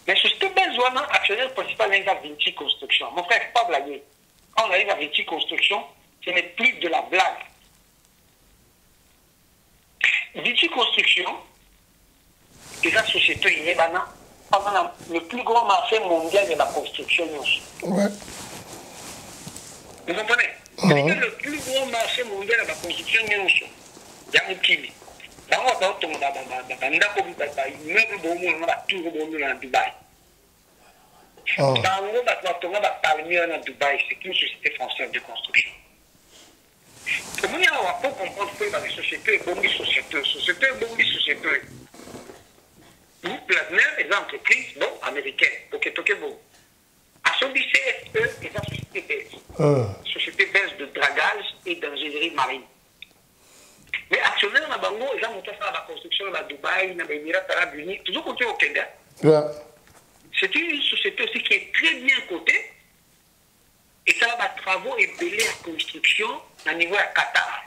Mais société belge, on a actionnaire principal est Vinci Construction. Mon frère, il ne faut pas blaguer. Quand on arrive à Vinci Construction, ce n'est plus de la blague. Vinci Construction, c'est la société qui est le plus grand marché mondial de la construction. Vous comprenez? C'est le plus grand marché mondial de la construction. Il y a un Kimi. Dans Dubaï, c'est une société française de construction. Comment il y a un rapport qu'on peut faire dans les sociétés, sociétés. Vous Blackner, les entreprises américaines, bon. À son CFE, c'est une société belge. Société belge de dragage et d'ingénierie marine. Mais actionnaires dans Bango, ils ont monté ça à la construction à Dubaï, dans les Émirats Arabes Unis, toujours côté au Kenya. C'est une société aussi qui est très bien cotée. Et ça va travaux et Bel Air construction à niveau à Qatar.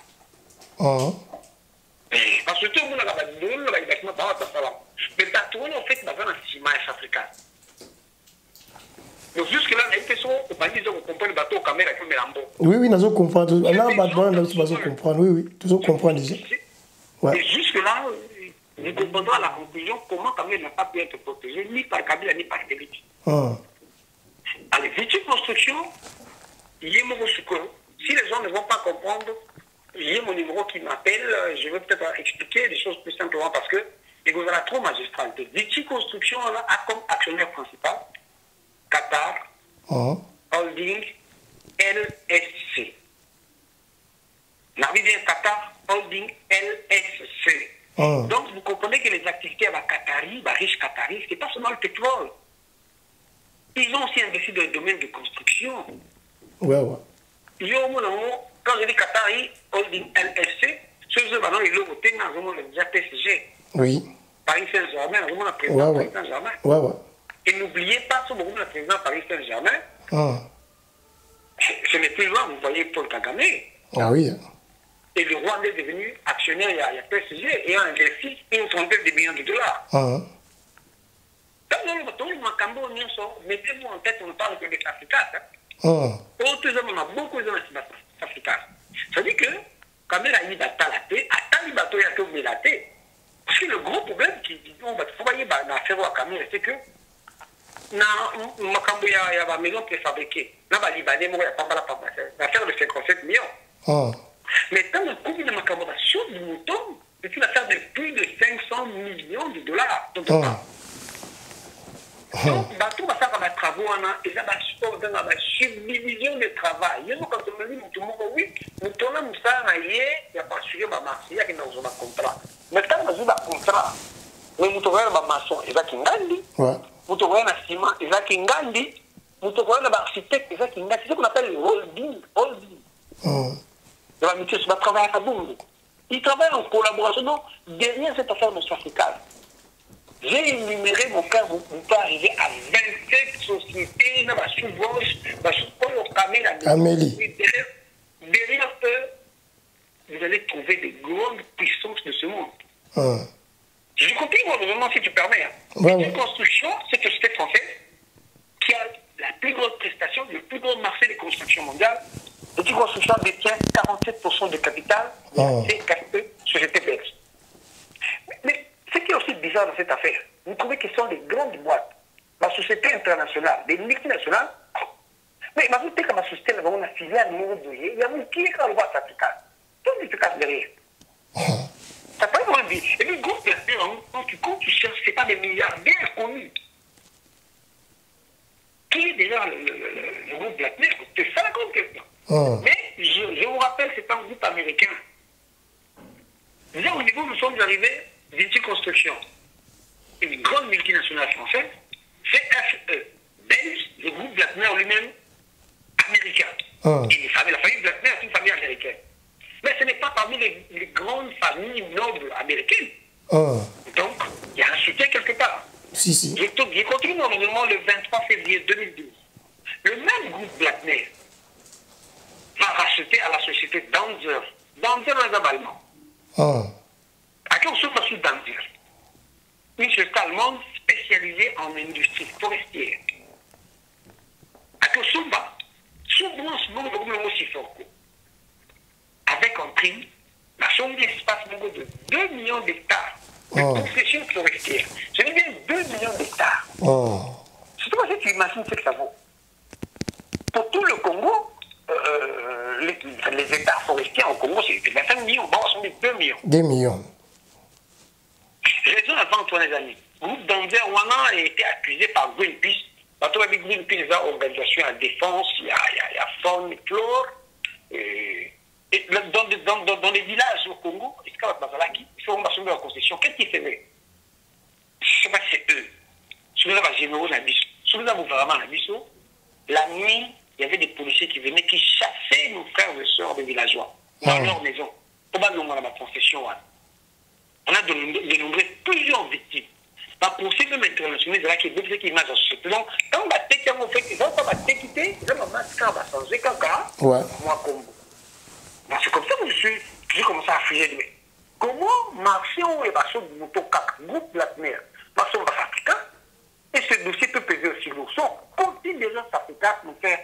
Parce que tout le monde a des bâtiments dans la salle. Mais bâtiments, en fait, dans un ciment africain. Donc jusque-là, il y a une question, on comprend le bateau, caméra, comme Mélambo. Oui, nous comprenons. Là, nous comprendre. Oui, nous comprenons déjà. Et jusque-là, nous comprendrons à la conclusion comment Kabila n'a pas pu être protégé, ni par Kabila, ni par Félix. Allez, Vinci Construction, si les gens ne vont pas comprendre j'ai mon numéro qui m'appelle, je vais peut-être expliquer des choses plus simplement parce que il y a trop magistral. Vichy Construction a comme actionnaire principal Qatar Holding LSC. Bien Qatar Holding LSC. Donc vous comprenez que les activités avec Qatari, riches Qataris, ce n'est pas seulement le pétrole. Ils ont aussi investi dans le domaine de construction. Ouais. Quand je dis Qatari Holding LSC, ceux qui ont le voté dans le PSG. Oui. Paris Saint-Germain, nous avons le président Paris Saint-Germain. Ouais. Et n'oubliez pas, ce moment, le président Paris Saint-Germain, ce n'est plus loin, vous voyez Paul Kagame. Ah oui. Et le Rwanda est devenu actionnaire, il y a PSG, et a investi une trentaine de millions de dollars. Mettez-vous en tête, on ne parle que des Africains. Autres hommes, on a beaucoup d'hommes africains. Ça veut dire que, quand même, il y a la paix, à Talibato, il y a tout la paix. Parce que le gros problème qui faut voyez dans l'affaire à Cameroun, c'est que dans la maison préfabriquée, dans les Libanais, il n'y a pas l'affaire de 57 millions. Mais quand on coupe dans la sur du mouton, c'est une affaire de plus de 500 millions de dollars. Donc, tout va faire des travaux, et ça va subdivision de travail. Quand on me dit, oui, nous tournons ça, il n'y a pas assuré ma marché, il y a un contrat. Mais quand on a un contrat, nous avons un maçon, il y a un nous avons un ciment, il y a un nous avons un architecte, il y a un c'est ce qu'on appelle le holding. Il va travailler à Boum. Il travaille en collaboration. Donc, derrière cette affaire de Africaine, j'ai énuméré mon cas, vous pouvez arriver à 27 sociétés, dans la sous-branche, dans la Amélie. Derrière eux, vous allez trouver des grandes puissances de ce monde. Je continue mon raisonnement si tu permets. Une construction, c'est une société française qui a la plus grande prestation, le plus grand marché de construction mondiale. Une construction détient 47% de capital, c'est KE, société belge. Mais ce qui est aussi bizarre dans cette affaire, vous trouvez que ce sont des grandes boîtes, la société internationale, des multinationales. Mais vous savez que ma société, nous avons une filiale, il y a un qui est quand on voit ça, tout est efficace derrière. Ça peut être dit. Et puis, groupe quand tu cherches, ce n'est pas des milliardaires connus. Qui est déjà le groupe Blackner? C'est ça la grande question. Mais je vous rappelle, c'est un groupe américain. Déjà, au niveau où nous sommes arrivés, Vichy Construction, une grande multinationale française, CFE, belge, le groupe Blackner lui-même, américain. Et la famille Blackner est une famille américaine. Mais ce n'est pas parmi les grandes familles nobles américaines. Donc, il y a un soutien quelque part. Si. Je continue mon raisonnement le 23 février 2012. Le même groupe Blackner va racheter à la société Danzer. Danzer est un allemand. À qui on se passe sous Danzer? Une société allemande spécialisée en industrie forestière. À qui on se bat? Souvent, aussi fort. Avec un prix, un espace de 2 millions d'hectares de concessions forestières. Je dis bien 2 millions d'hectares. C'est toi si tu imagines ce que ça vaut. Pour tout le Congo, les hectares forestiers au Congo, c'est 25 millions. Bon, on est 2 millions. 2 millions. Raison avant, toi, les amis. Le groupe d'Anzer Wana a été accusé par Greenpeace. Avec Greenpeace, il y a une organisation à défense, il y a faune et flore. Et dans les villages au Congo, ils font une de la concession. Qu'est-ce qu'ils faisaient? Je ne sais pas si c'est eux. Si vous avez un généraux, si vous avez vraiment un biseau, la nuit, il y avait des policiers qui venaient, qui chassaient nos frères et sœurs des villageois dans leur maison. Probablement dans la concession. On a dénombré plusieurs victimes. La poursuite même internationale, c'est là qu'il y a des qui imagent en société. Donc, quand on va t'équiter, ils vont pas t'équiter, ils vont va changer caca. Moi, Congo. C'est comme ça que j'ai commencé à fuir. Comment marcher on est passé du mouton groupe Blackner, marcher en Africain, et ce dossier peut peser aussi lourd. Continue déjà Africain pour faire,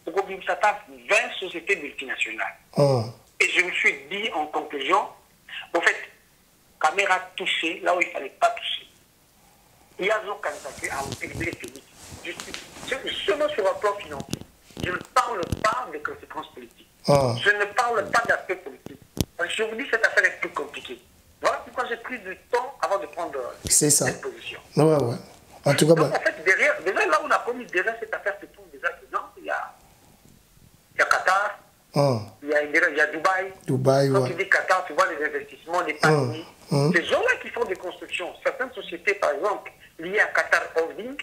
pour qu'on puisse atteindre 20 sociétés multinationales. Et je me suis dit en conclusion, en fait, caméra touchée là où il ne fallait pas toucher. Il y a nos candidatures à intégrer celui. Je suis seulement sur un plan financier. Je ne parle pas des conséquences politiques. Je ne parle pas d'aspect politique. Je vous dis, cette affaire est plus compliquée. Voilà pourquoi j'ai pris du temps avant de prendre cette position. Ouais. En tout cas, donc, en fait, déjà là où on a commis derrière cette affaire, c'est tout déjà que non, il y a Qatar, il y a Dubaï. Quand tu dis Qatar, tu vois les investissements, les parties. Ces gens-là qui font des constructions, certaines sociétés, par exemple, liées à Qatar Holding,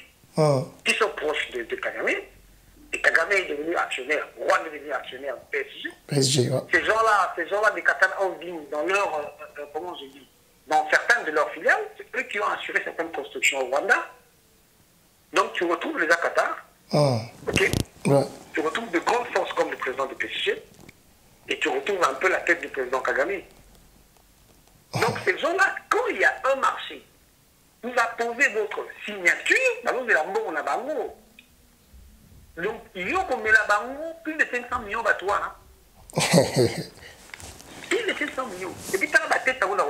qui sont proches de Kagame, et Kagame est devenu actionnaire, Rwanda est devenu actionnaire de PSG. Ouais. Ces gens-là de Qatar Holding, dans leur, comment je dis, dans certaines de leurs filiales, c'est eux qui ont assuré certaines constructions au Rwanda. Donc tu retrouves les Qatar, ok? Ouais. Tu retrouves de grandes forces comme le président de PSG, et tu retrouves un peu la tête du président Kagame. Donc ces gens-là, quand il y a un marché, vous apposez votre signature, dans de la mort, la bango. Donc, il y a comme la bango, plus de 500 millions de toi. Plus de 500 millions. Et puis, tu as la tête à vous, pour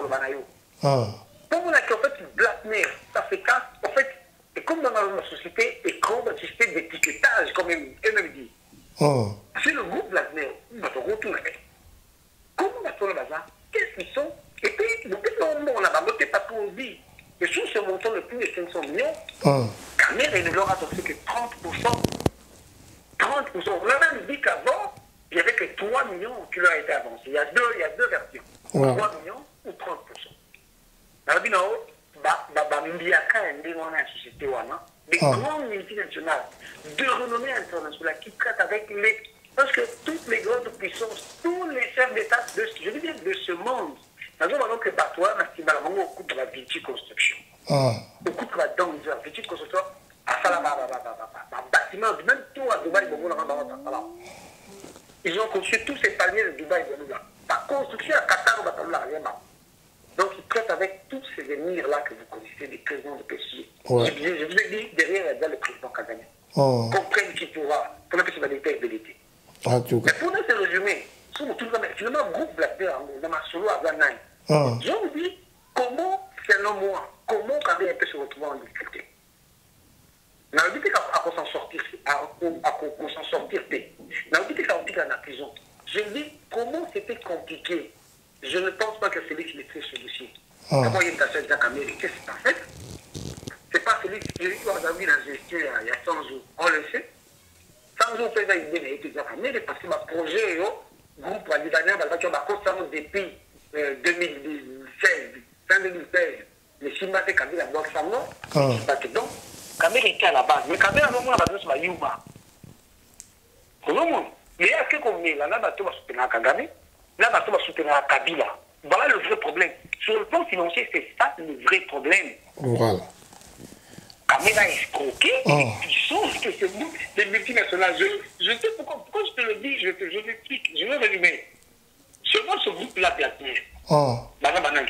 vous, en fait, blackmail, ça fait casse. En fait, et comme dans la société, et comme un système d'étiquetage, comme eux-mêmes disent. C'est le groupe blackmail, on va te retourner. Comment on va faire le bazar? Qu'est-ce qu'ils sont? Et puis, depuis le on a baboté pas pour dire. Et sur ce montant de plus de 500 millions, Camer, il ne leur a donné que 30%. 30%. On a même dit qu'avant, il n'y avait que 3 millions qui leur a été avancés. Il y a deux versions. 3 millions ou 30%. Alors, il y a des grandes multinationales de renommée internationale qui traitent avec les... Parce que toutes les grandes puissances, tous les chefs d'État, je veux dire de ce monde, nous avons que Batois, au coup de la petite construction. Au coup de la petite construction, à bâtiment, même tout à Dubaï, ils ont construit tous ces palmiers de Dubaï. La construction à Qatar, donc ils traitent avec tous ces émirs-là que vous connaissez, les présidents de PSG. Je vous ai dit, derrière, il y a le président Kagame. Comprennent qui pourra, comment que ça va être l'été. Mais pour nous, c'est résumé. Finalement, le groupe Black Bear, dans ma solo à Ghana, je vous dis comment, selon moi, comment Kagame peut se retrouver en difficulté. N'a pas dit qu'on s'en sortir, qu'on s'en sortir. N'a pas dit qu'on est en prison. Je dis comment c'était compliqué. Je ne pense pas que c'est lui qui maîtrise ce dossier. D'abord, il y a une personne qui a Amérique. Qu'est-ce que c'est en fait? C'est pas celui qui a mis la gestion il y a 100 jours. On le sait. 100 jours, c'est une idée, mais il y a Amérique parce que le projet, le groupe libanais, qui a constamment depuis 2016, fin 2016, le Simbate Kabila Bloc Samo, donc, Kabila était à la base. Mais Kabila, à un moment, il va Yuma. Il y a quelques mais là, il va soutenir Kagame. Là, il va soutenir Kabila. Voilà le vrai problème. Sur le plan financier, c'est ça le vrai problème. Voilà. Kabila est escroqué, ils sont que c'est nous, les multinationales. Je sais pourquoi je te le dis, je l'explique, je vais résumer. Selon ce groupe-là, Blackmer,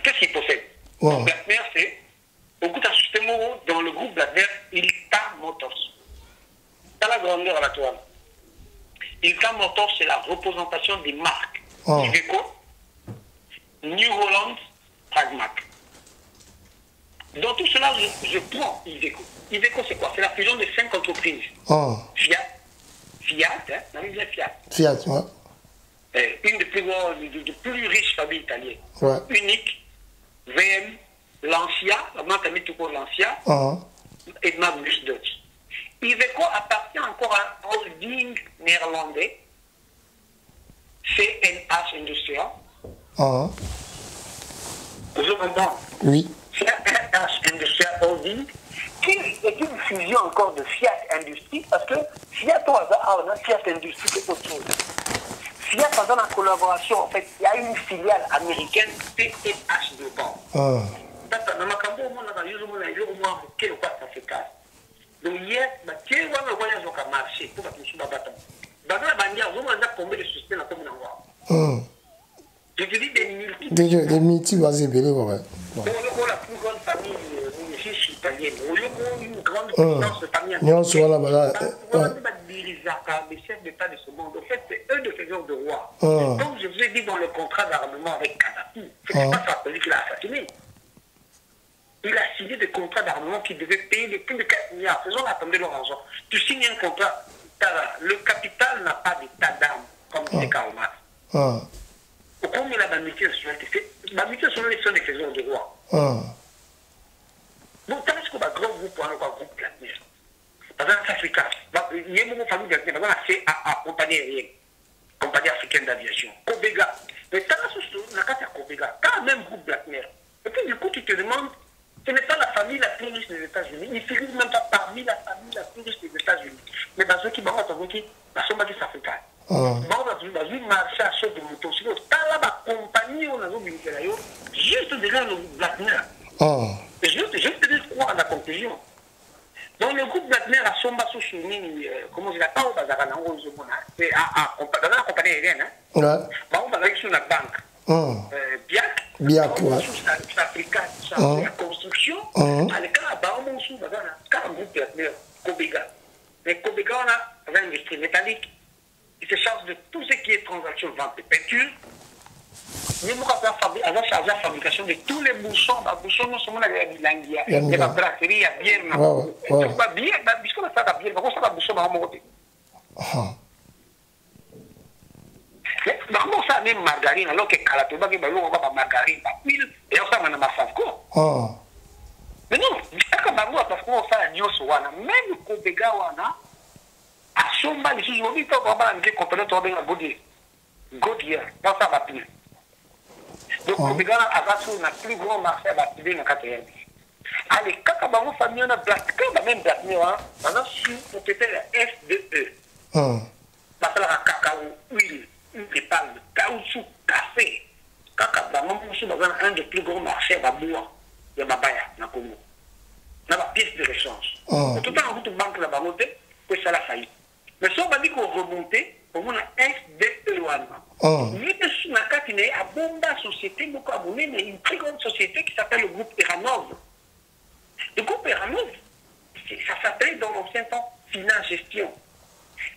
qu'est-ce qu'il possède? Blackmer, c'est, au bout d'un système dans le groupe Blackmer, Ilta Motors. C'est la grandeur à la toile. Ilta Motors, c'est la représentation des marques. Iveco, New Holland, Pragmac. Dans tout cela, je prends Iveco. Iveco, c'est quoi? C'est la fusion de 5 entreprises. Fiat, Fiat, ouais. Une des plus riches familles italiennes. Unique, VM, Lancia, Lancia, et Magnus Dutch. Iveco appartient encore à un holding néerlandais, CNH Industrial. Vous entendez? Oui. CNH Industrial Holding, qui est une fusion encore de Fiat Industrie, parce que Fiat Fiat Industrie, c'est autre chose. Fiat, dans la collaboration, en fait, il y a une filiale américaine, CNH dedans. Dans ma campagne, on a eu au moins quel quoi ça fait casse. Donc hier, tiens, on a voyage au marché pour que tu sois battant. Dans la bannière, on a combien de suspects dans comme on je te dis des multi vas-y, ouais. On a la plus grande famille riche italienne. On a une grande puissance de famille américaine. On a des chefs d'État de ce monde. En fait, c'est eux de faiseurs de roi. Comme je vous ai dit dans le contrat d'armement avec Kadhafi, ce n'est pas Sarkozy qui l'a assassiné. Il a signé des contrats d'armement qui devaient payer de plus de 4 milliards. Ces gens attendaient leur argent. Tu signes un contrat, le capital n'a pas d'état d'âme, comme disait Karl Marx. Comme il a ma multinationalité. Ma multinationalité sont des faiseurs de roi. Donc, tant que grand groupe, on a un groupe Blackmer. Par exemple, Africa, il y a une famille Blackmer, on a fait à compagnie aérienne, compagnie africaine d'aviation, Kobega. Mais tant que on a qu'à Kobega, quand même groupe Blackmer. Et puis, du coup, tu te demandes, ce n'est pas la famille la plus riche des États-Unis, il ne figure même pas parmi la famille la plus riche des États-Unis. Mais dans ceux qui m'ont entendu, la Somalie africaine. Dans une marché à chaud de moto, sinon, dans la compagnie, on a vu juste derrière le Blackmer. Et je te dis quoi à la conclusion. Donc le groupe Blackmer a son bas sous comment je l'appelle au bazar c'est à la compagnie aérienne. On va aller sur la banque. Biac, sous Africa, sur la construction. À l'écart, on a sous le groupe Blackmer, Kobega. Mais Kobega, on a l'industrie métallique. Il se charge de tout ce qui est transaction, vente de peinture. Nous avons chargé la fabrication de tous les bouchons. Les bouchons, nous sommes là, il y a la brasserie, il y a bière. Puisqu'on a ça, la bière, on a la bouchon, on va monter. Vraiment, ça, même margarine, alors que Kalatoba, on va la margarine, et on s'en va dans ma favco. Mais non, quand on va parce qu'on fait un news, même Kobega, à son bas, les choses, on dit qu'on va aller compagnie, on va aller Gaudier, dans ça va plus. Donc, Kobega a le plus grand marché à bâtir dans le 4e. Allez, quand on a une famille, on a même Blackmer, on a su, on peut faire la FDE. Parce que la cacao, huile, une palme, caoutchouc, café. Quand on a un des plus grands marchés à Baboua, il y a Babaya, dans le Congo. On a la pièce de rechange. Tout le temps, on a une banque là-bas, pour ça la faillite. Mais si on va dire qu'on remontait, on a FDE. Il y a une société, une très grande société qui s'appelle le groupe Eranov. Le groupe Eranov, ça s'appelle dans l'ancien temps Finance Gestion.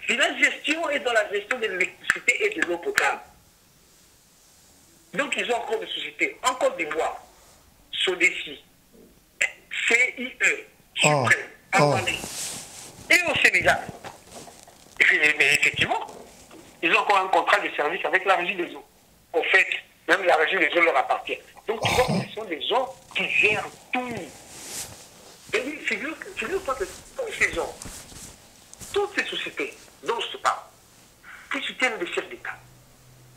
Finance Gestion est dans la gestion de l'électricité et de l'eau potable. Donc ils ont encore des sociétés, en Côte d'Ivoire, Sodeci, CIE, Suprême, Avalé, et au Sénégal. Mais effectivement, ils ont encore un contrat de service avec la régie des eaux. Au fait, même la régie des eaux leur appartient. Donc, tu vois que ce sont des gens qui gèrent tout. Et oui, figure-toi que tous ces gens, toutes ces sociétés dont je te parle, qui soutiennent des chefs d'État,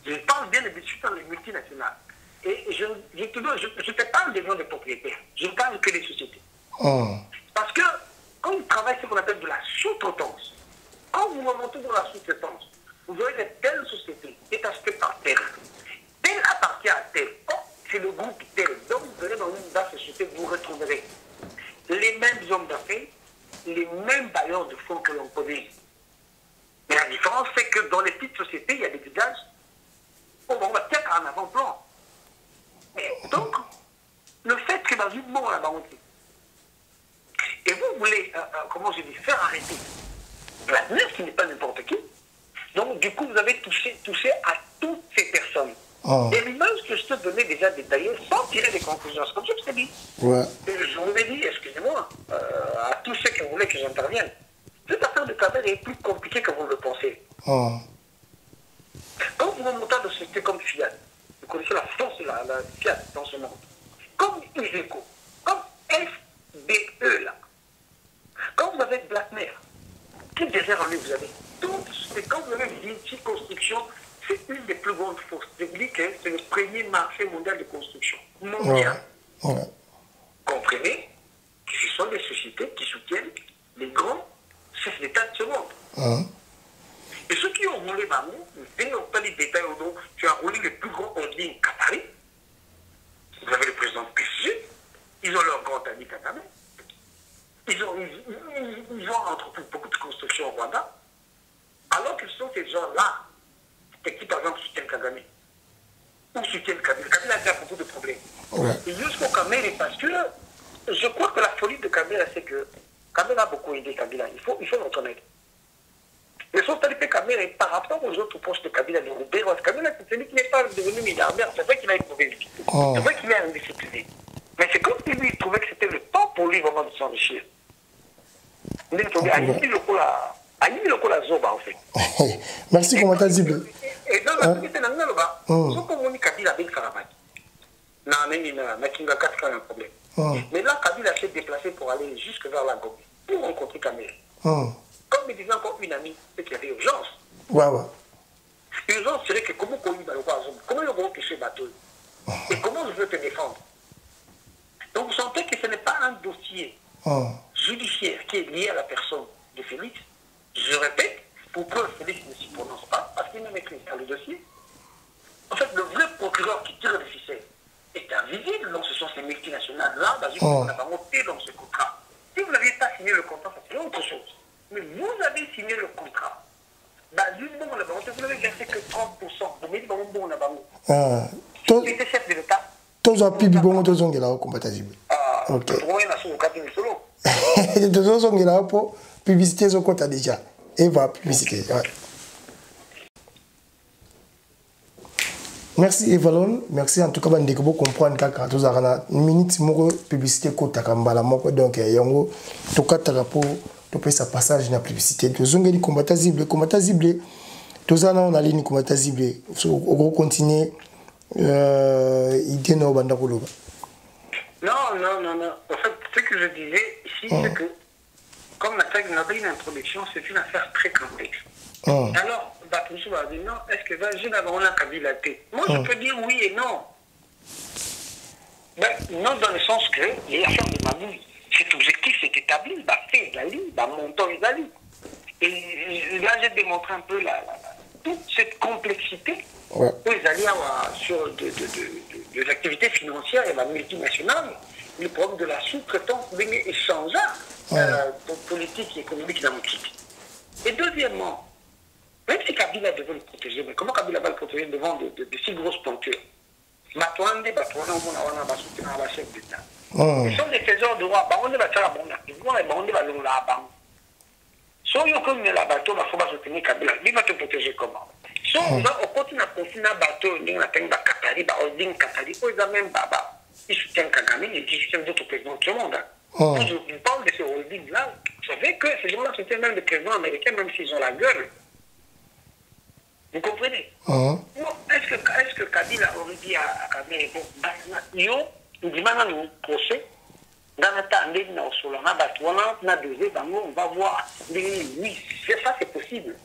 je parle bien des multinationales. Et je te parle des gens des propriétaires. Je ne parle que des sociétés. Parce que, quand ils travaillent ce qu'on appelle de la sous-traitance, quand vous remontez dans la sous-traitance, vous verrez que telle société est achetée par telle. Telle appartient à telle. C'est le groupe tel. Donc, vous verrez dans une société, vous retrouverez les mêmes hommes d'affaires, les mêmes bailleurs de fonds que l'on connaît. Mais la différence, c'est que dans les petites sociétés, il y a des visages. On va peut-être en avant-plan. Donc, le fait que dans une mort, la banque, et vous voulez, comment je dis, faire arrêter Blackmer, qui n'est pas n'importe qui. Donc, du coup, vous avez touché à toutes ces personnes. Et l'image que je te donnais déjà détaillée, sans tirer des conclusions, c'est comme ça que je t'ai dit. Je vous l'ai dit, excusez-moi, à tous ceux qui voulaient que j'intervienne. Cette affaire de Kabel est plus compliquée que vous le pensez. Quand vous remontez dans une société comme Fiat, vous connaissez la force de la Fiat dans ce monde, comme Iveco, comme FDE, là, quand vous avez Blackmer, qui derrière lui vous avez et quand vous avez Vinci Construction, c'est une des plus grandes forces. Je vous dis que c'est le premier marché mondial de construction. Mondial. Comprenez que ce sont des sociétés qui soutiennent les grands chefs d'État de ce monde. Et ceux qui ont roulé Mamou, je n'ai pas les détails au nom, tu as roulé les plus grands holdings qataris. Vous avez le président de PSG, ils ont leur grand ami Kagame. Ils ont entrepris beaucoup de construction au Rwanda. Alors que ce sont ces gens-là qui, par exemple, soutiennent Kagame. Ou soutiennent Kabila. Kabila a déjà beaucoup de problèmes. Et jusqu'au Kabila, parce que je crois que la folie de Kabila, c'est que Kabila a beaucoup aidé Kabila. Il faut le reconnaître. Mais sauf que Kabila, par rapport aux autres postes de Kabila, de Roubaix, Kabila, c'est celui qui n'est pas devenu milliardaire. C'est vrai qu'il a éprouvé. C'est vrai qu'il est indiscipliné. Mais c'est comme si lui, il trouvait que c'était le temps pour lui vraiment de s'enrichir. Il est tombé à 10 000 la Zoba, en fait. Merci, commentateur Zibé. Et dans la société, ce qu'on dit Kabila avec Sarabaki, n'a Kinga 4 un problème. Mais là, Kabila s'est déplacé pour aller jusque vers la Gambie, pour rencontrer Kamere. Comme me disait encore une amie, c'est qu'il y avait urgence. Urgence serait que comment ils vont toucher le bateau et comment je veux te défendre. Donc vous sentez que ce n'est pas un dossier judiciaire qui est lié à la personne de Félix. Je répète, pour que Félix ne s'y prononce pas, parce qu'il ne maîtrise pas le dossier. En fait, le vrai procureur qui tire le ficelle est invisible, donc ce sont ces multinationales-là, on a pas monté dans ce contrat. Si vous n'aviez pas signé le contrat, ça c'est autre chose. Mais vous avez signé le contrat. Vous n'avez versé que 30%. Vous m'avez dit, on a pas vous êtes chef de l'État. Tous les pibi bon, tous les gens qui ont ok. Tous les gens qui ont publicité sur compte déjà. Et va publicité. Merci Evalon, merci en tout cas de comprendre que tous les minutes publicité côté Kambala donc yango tout cas pour to sa passage na publicité to zongeli combattant zible tous on a ligne combattant zible on continuer idée no banda koloba. Non. En fait, ce que je disais ici, c'est que, comme on a une introduction, c'est une affaire très complexe. Alors, Batou va dire non, est-ce que je n'avons la Kabila? Moi, je peux dire oui et non. Ben, non, dans le sens que les affaires de Mabou, cet objectif est établi, fait Zali, montant Zali. Et là, j'ai démontré un peu toute cette complexité. Où ils allaient sur des activités financières et la multinationale, le problème de la sous-traitance échangeable politique et économique dans le titre. Et deuxièmement, même si Kabila devait le protéger, mais comment Kabila va le protéger devant de si grosses pointures? On a chef d'État. Ils sont des faiseurs de roi, on va faire la bonne activité, on va l'on la banque. Si on comme la bateau, il faut soutenir Kabila, il va te protéger comment? Si on continue à confiner un bateau, on a un Qatari, holding Qatari, ils soutiennent Kagame, ils soutiennent d'autres présidents de ce monde. Quand je parle de ce holding-là, vous savez que ces gens-là soutiennent même les présidents américains, même s'ils ont la gueule. Vous comprenez? Est-ce que Kabila aurait dit à Kagame, bon, nous demandons un procès, dans le temps, on va voir. Oui, ça c'est possible.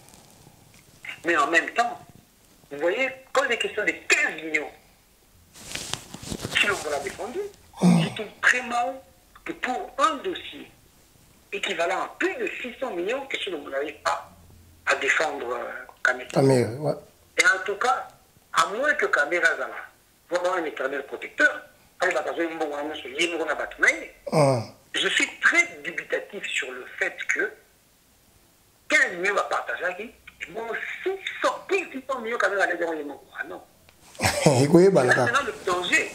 Mais en même temps, vous voyez, quand il est question de 15 millions, si l'on l'a défendu, je trouve très mal que pour un dossier équivalent à plus de 600 millions, que si l'on n'arrive pas à défendre Kamere. Et en tout cas, à moins que Kamere Zala soit un éternel protecteur, je suis très dubitatif sur le fait que 15 millions va partager avec lui. Moi aussi, sortir 600 millions quand même à l'intérieur. Ah non. Maintenant le danger,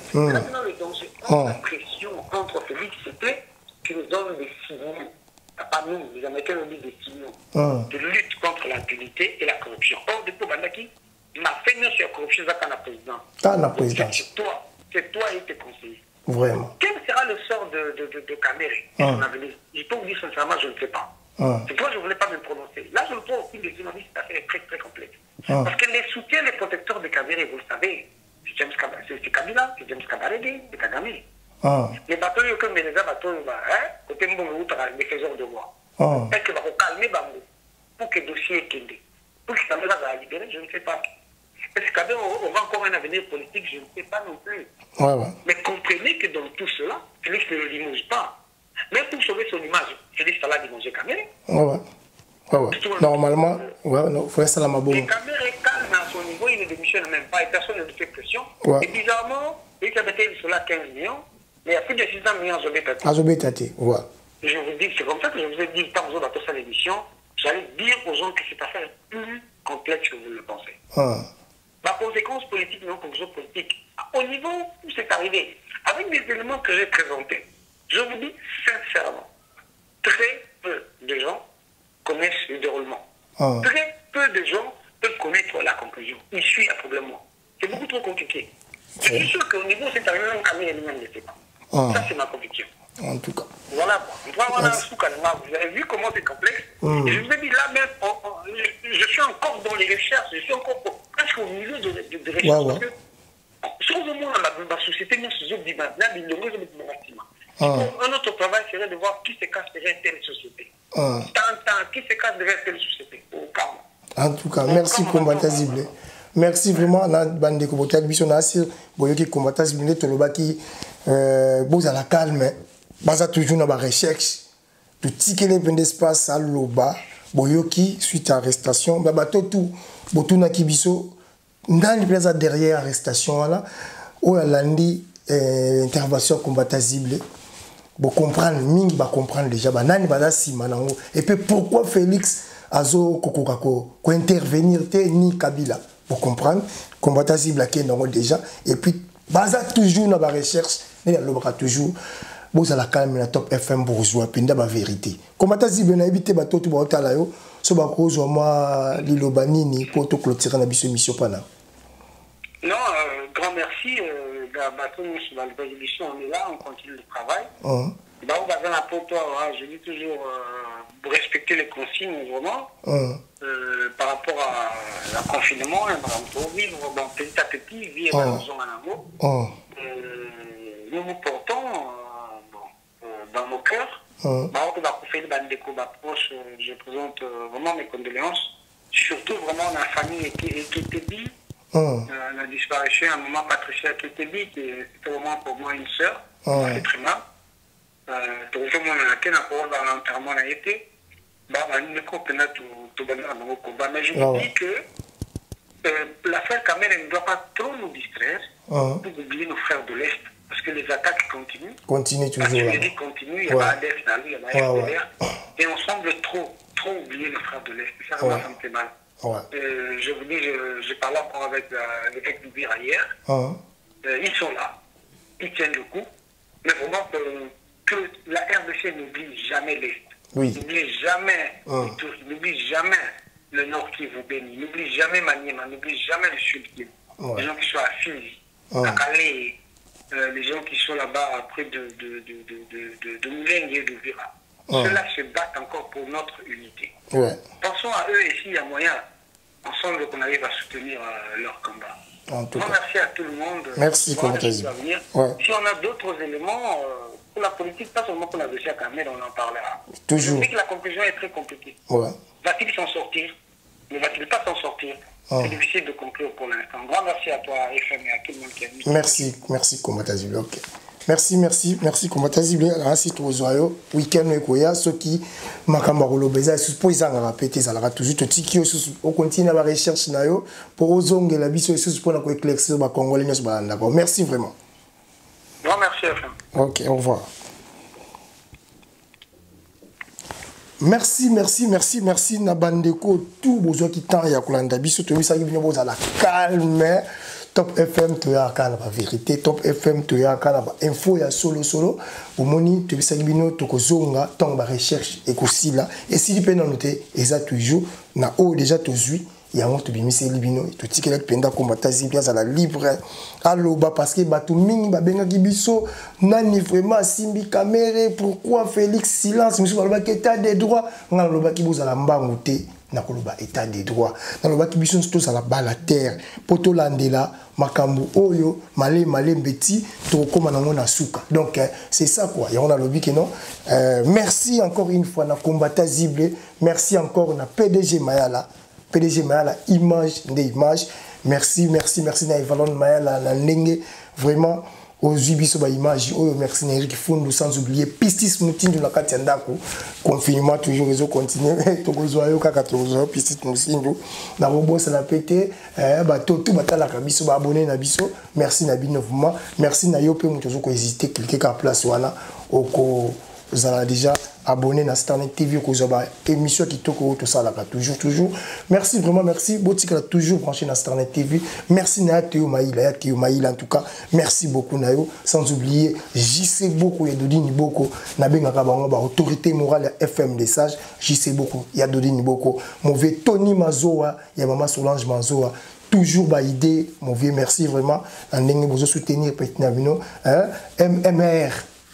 la pression contre Félix, c'était qu'il nous donne des signaux. Pas nous, les Américains ont dit des signaux de lutte contre l'impunité et la corruption. Or, depuis Bandaki, m'a fait sur la corruption dans la présidence. C'est toi et tes conseillers. Vraiment. Quel sera le sort de Kamere en avenir? Je peux vous dire sincèrement, je ne sais pas. C'est pourquoi je ne voulais pas me prononcer. Là, je le trouve aussi des journalistes très, très complexe. Parce que les soutiens, les protecteurs de Kamere, vous le savez, c'est Kabila, c'est James Kabarege, c'est Kagame. Les bateaux, comme les bateaux, côté Mbongo, les faiseurs de roi. Est-ce que va calmer Bambo pour que le dossier est kindé? Pour que Kamera va libérer, je ne sais pas. Est-ce qu'on va encore un avenir politique? Je ne sais pas non plus. Mais comprenez que dans tout cela, Félix ne le limouge pas. Même pour sauver son image, Félix a limogé Kamere. Normalement, il faut rester à la maboum. Et Kamere est calme à son niveau, il ne démissionne même pas et personne ne lui fait pression. Et bizarrement, il a été sur là 15 millions, mais il y a plus de 600 millions à Zobé-Tati. Je vous dis, c'est comme ça que je vous ai dit, quand vous avez fait l'émission, j'allais dire aux gens que cette affaire est plus complexe que vous le pensez. Ma conséquence politique, non, conclusion politique, au niveau où c'est arrivé, avec des éléments que j'ai présentés, je vous dis sincèrement, très peu de gens connaissent le déroulement. Très peu de gens peuvent connaître la conclusion. Il suit probablement. C'est beaucoup trop compliqué. Je suis sûr qu'au niveau où c'est arrivé, même Camille elle-même ne sait pas. Ça, c'est ma conviction. En tout cas. Voilà. Vous avez vu comment c'est complexe. Et je vous ai dit là même, je suis encore dans les recherches, je suis encore presque au milieu de réflexion. Sur le monde, la société, nous sommes des un autre travail serait de voir qui se cache derrière telle société. Qui se cache derrière telle société. En tout cas, merci combattant Ziblé. Merci vraiment la bande de combattants mission assir boyoki combattant Ziblé to lobaki boza la calme baza toujours na ba recherche tout ticket les d'espace à loba boyoki suite à arrestation ba bato tout botuna kibiso ndani plaza derrière arrestation là o landi intervention combattant Ziblé bo comprendre mingi ba comprendre déjà ba nani baza sima nango et puis pourquoi Félix azo kokokako ko intervenir te ni Kabila pour comprendre combattant Ziblé qui est déjà et puis baza toujours na ba recherche mais lobaka toujours boza la calme na Top FM bourgeois pinda ba vérité combattant Ziblé na ebité bato tout ba otala yo so ba kozwa moi liloba nini pour to clôturer na biso mission pana. Non, grand merci. Sur la émission, on est là, on continue le travail. Je dis toujours pour respecter les consignes, vraiment, par rapport à la confinement, pour vivre petit à petit, vivre en amour. Nous nous portons dans nos cœurs. Je présente vraiment mes condoléances, surtout vraiment la famille qui était dit. La disparition à un moment Patricia Ketebi, qui était vraiment pour moi une sœur, c'est très mal. Tout le monde a dans l'enterrement a été. Mais je me dis que l'affaire Kamel ne doit pas trop nous distraire pour oublier nos frères de l'Est. Parce que les attaques continuent. Continue toujours. Continue, il y a pas d'Est, il y a pas et on semble trop oublier nos frères de l'Est. Ça me fait mal. Je vous dis, je parlais encore avec l'évêque du Bira hier. Ils sont là, ils tiennent le coup. Mais vraiment que la RDC n'oublie jamais l'Est. N'oublie jamais les Touristes, n'oublie jamais le Nord qui vous bénit, n'oublie jamais Maniema, n'oublie jamais le Sud qui les gens qui sont à Fili, à Calais, les gens qui sont là-bas près de Moulin et de Vira. Ceux-là se battent encore pour notre unité. Pensons à eux et s'il y a moyen, ensemble, qu'on arrive à soutenir leur combat. Merci à tout le monde. Merci, Si on a d'autres éléments, pour la politique, pas seulement pour la dossier à Kamel, on en parlera. Toujours. Je dis que la conclusion est très compliquée. Va-t-il s'en sortir? Ne va-t-il pas s'en sortir? C'est difficile de conclure pour l'instant. Grand merci à toi, FM, et à tout le monde qui a mis. Merci, combattant Ziblé. Ok. Merci combattant Ziblé. Ainsi tout aux week-end ekoya ceux qui makamba kolobeza suppose nga répéter ça la toujours tiki au continue la recherche na yo pour ozongela biso sous pour na ko éclaircir ba congolais nyos ba d'accord. Merci vraiment. Grand merci FM. OK, au revoir. Merci na bandeko tout besoin qui temps ya kolanda biso to bisa bino boza la calme. Top FM to ya kana ba vérité, Top FM to ya kana ba info ya solo omoni to bisa bino to kozonga tant ba recherche et kosila et si pe na noter eza toujours na o déjà to zui ya mo to bimise libino to tikela penda combattant Ziblé za la libre aloba parce que bato mingi ba benga kibiso nani vraiment simbi caméra pourquoi Félix silence monsieur baloba état des droits ngalo loba kiboza la mbangu te na koloba état des droits na loba kibiso to za la bala terre poto landela makambu oyo malé mbeti to koma nango na suka donc c'est ça quoi ya on a lobby que non merci encore une fois na combattant Ziblé merci encore na PDG Mayala image des images merci na Evalon Mayala la ndenge vraiment aux biso ba image oyo merci na Eric Fundu sans oublier Pistis Mutindu na kati ndako confinement toujours réseau continuer to kozwa yo kaka to Pistis Mutindu na robosa la pété ba tout batala ka biso ba abonné na biso merci na bino vraiment merci na yo pe muto zo ko hésiter cliquer ka place wana oko zala déjà abonné na Starnet TV ko zoba émission qui toko to ça là toujours merci vraiment merci botika toujours branché na Starnet TV merci na Théo Maïla en tout cas merci beaucoup nayo sans oublier JC beaucoup et Dodini beaucoup na bengaka bango ba autorité morale ya FM des sages JC beaucoup ya Dodini beaucoup mauvais Tony Mazoa ya Mama Solange Mazoa toujours ba idée mauvais merci vraiment en ndenge bozo soutenir petit nabino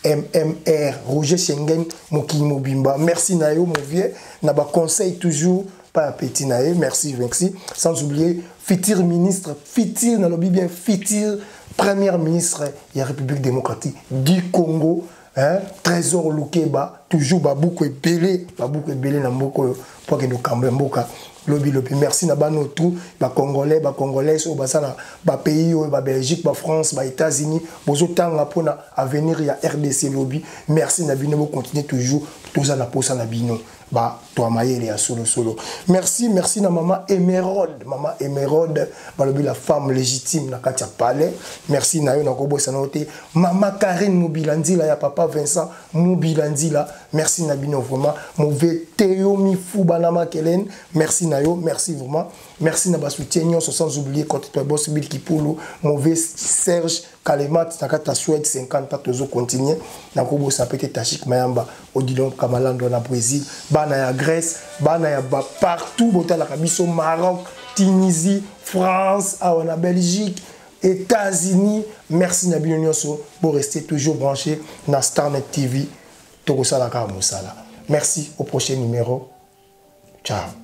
MMR, Roger Schengen, Moki Mobimba. Merci Nayo, mon vieux. N'a pas conseil toujours pas petit naé, merci, merci. Sans oublier, futur ministre, futur, dans le bien, futur premier ministre de la République démocratique du Congo, hein, Trésor Lukeba, toujours Baboukou et Belé dans Mboko, pour que nous cambions Mboka. Lobi. Merci na bano tout, Congolais, au basana, pays, Belgique, France, États-Unis, bozo tanga pona avenir ya RDC lobby. Merci na bino, continuer toujours tout ça na posa na bino. Toi maïe ya solo. Merci na maman Émeraude, balobi la femme légitime na katia palais. Merci na yo na kobo sanote. Maman Karine Mobilandila ya papa Vincent Mobilandila. Merci na bino vraiment. Mauvais Théo Mifou Banama Kelen. Merci na yo, merci vraiment. Merci na ba soutien sans oublier quand tu boss Bill Kipulu, mauvais Serge Kalemat nakata Suède 50 pas toujours continuer. Na kobo sa peut-être Tachik Mayamba, Odilon Kamalando na Brésil, bana ya Grèce, bana ya partout bota la Kabiso Maroc, Tunisie, France, en Belgique, États-Unis. Merci na bino nyonso pour rester toujours branché na Starnet TV. Toko sala ka musala. Merci, au prochain numéro. Ciao.